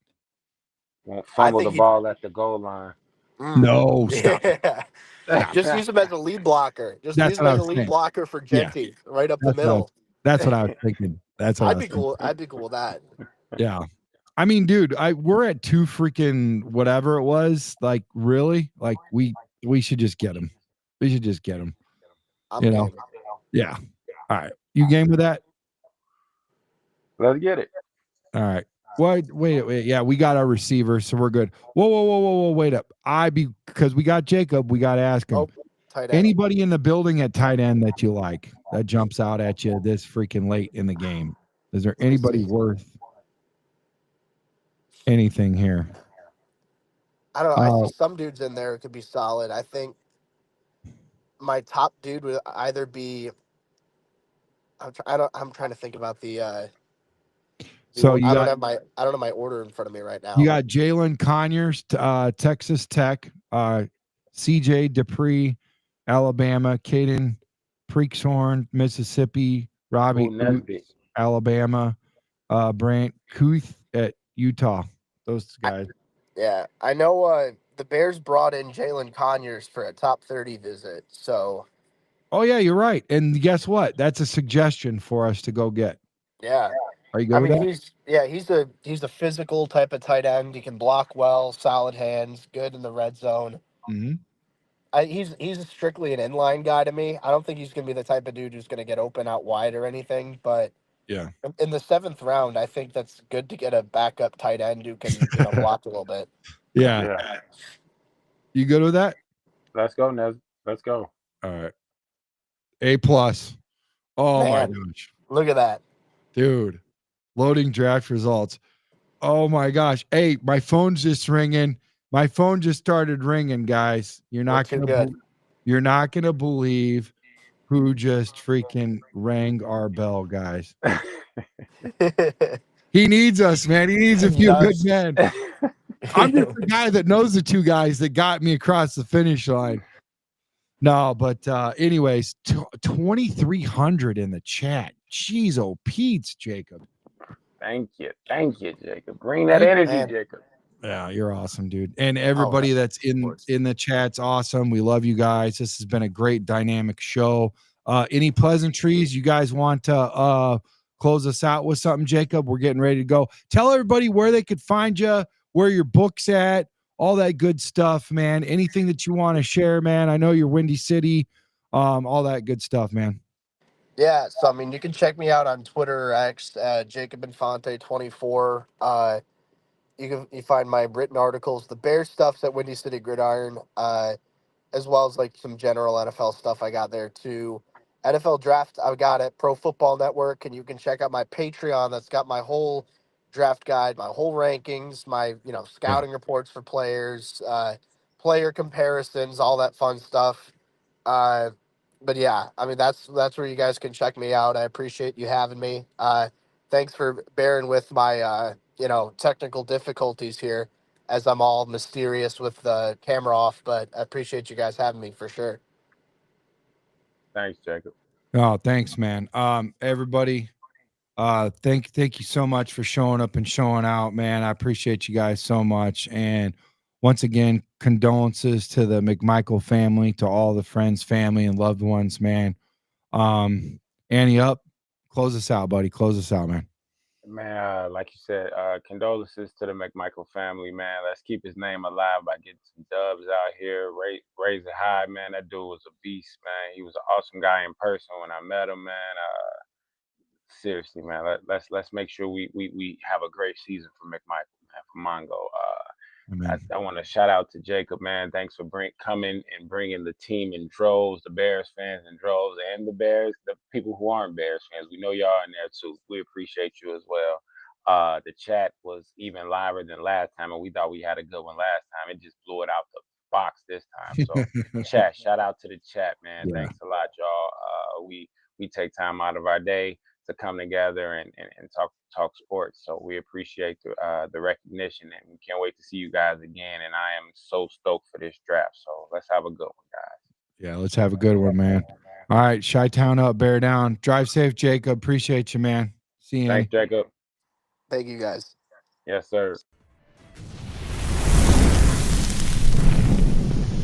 Won't fumble the ball at the goal line. No, stop. Yeah. Just use him as a lead blocker. Use him as a lead blocker for Jeanty, right up the middle. That's what I was thinking. I'd be cool. I'd be cool with that. Yeah. I mean, dude, we're at 2 freaking whatever it was. Like, really? Like, we should just get him. We should just get him. Yeah. All right. You game with that? Let's get it. All right. Wait. Yeah, we got our receiver, so we're good. Whoa. Wait up. Because we got Jacob, we got to ask him. Anybody in the building at tight end that you like that jumps out at you this freaking late in the game? Is there anybody worth anything here? I don't know. I see some dudes in there who could be solid. I think my top dude would either be. I'm trying to think about the. So I don't have my order in front of me right now. You got Jalen Conyers, Texas Tech, CJ Dupree, Alabama, Caden Preekshorn, Mississippi, Robbie Oots, Alabama, Brant Kuth at Utah. Those guys. I know the Bears brought in Jalen Conyers for a top 30 visit. So. Oh yeah, you're right. And guess what? That's a suggestion for us to go get. Yeah. Are you good I with mean, that? he's a physical type of tight end. He can block well, solid hands, good in the red zone. Mm-hmm. He's strictly an inline guy to me. I don't think he's going to be the type of dude who's going to get open out wide or anything. But Yeah. in the 7th round, I think that's good to get a backup tight end who can block a little bit. Yeah. You good with that? Let's go, Nez. Let's go. All right. A+. Oh Man, my gosh, look at that, dude! Loading draft results. Oh my gosh. Hey, my phone's just ringing. My phone just started ringing, guys. You're not gonna believe who just freaking rang our bell, guys. He needs us, man. He needs a few good men. I'm just the guy that knows the 2 guys that got me across the finish line. No, but anyways, 2,300 in the chat. Jeez, oh Pete's, Jacob. Thank you, Jacob. Bring that energy, man. Jacob. Yeah, you're awesome, dude. And everybody that's in the chat's awesome. We love you guys. This has been a great dynamic show. Any pleasantries you guys want to close us out with something, Jacob? We're getting ready to go. Tell everybody where they could find you, where your book's at, all that good stuff, man. Anything that you want to share, man. I know you're Windy City, all that good stuff, man. Yeah, so I mean, you can check me out on Twitter or X, Jacob Infante 24. You find my written articles. The Bears stuff's at Windy City Gridiron, as well as like some general NFL stuff I got there too. NFL draft I've got at Pro Football Network, and you can check out my Patreon that's got my whole draft guide, my whole rankings, my scouting reports for players, player comparisons, all that fun stuff. But yeah, I mean that's where you guys can check me out. I appreciate you having me. Thanks for bearing with my technical difficulties here as I'm all mysterious with the camera off, but I appreciate you guys having me for sure. Thanks, Jacob. Oh, thanks, man. Everybody, thank you so much for showing up and showing out, man. I appreciate you guys so much. And once again, condolences to the McMichael family, to all the friends, family, and loved ones, man. Ante Up, close us out, buddy. Close us out, man. Man, like you said, condolences to the McMichael family, man. Let's keep his name alive by getting some dubs out here. Raise it high, man. That dude was a beast, man. He was an awesome guy in person when I met him, man. Seriously, man. Let's make sure we have a great season for McMichael, man, for Mongo. I want to shout out to Jacob, man. Thanks for coming and bringing the team in droves, the Bears fans in droves, and the people who aren't Bears fans. We know y'all in there too. We appreciate you as well. The chat was even liver than last time, and we thought we had a good one last time. It just blew it out the box this time. So, chat, shout out to the chat, man. Yeah. Thanks a lot, y'all. We take time out of our day to come together and talk sports. So we appreciate the recognition, and we can't wait to see you guys again. And I am so stoked for this draft. So let's have a good one, guys. Yeah, let's have a good one, man. All right, Chi-Town up, bear down. Drive safe, Jacob. Appreciate you, man. See you. Thanks, Jacob. Thank you, guys. Yes, sir.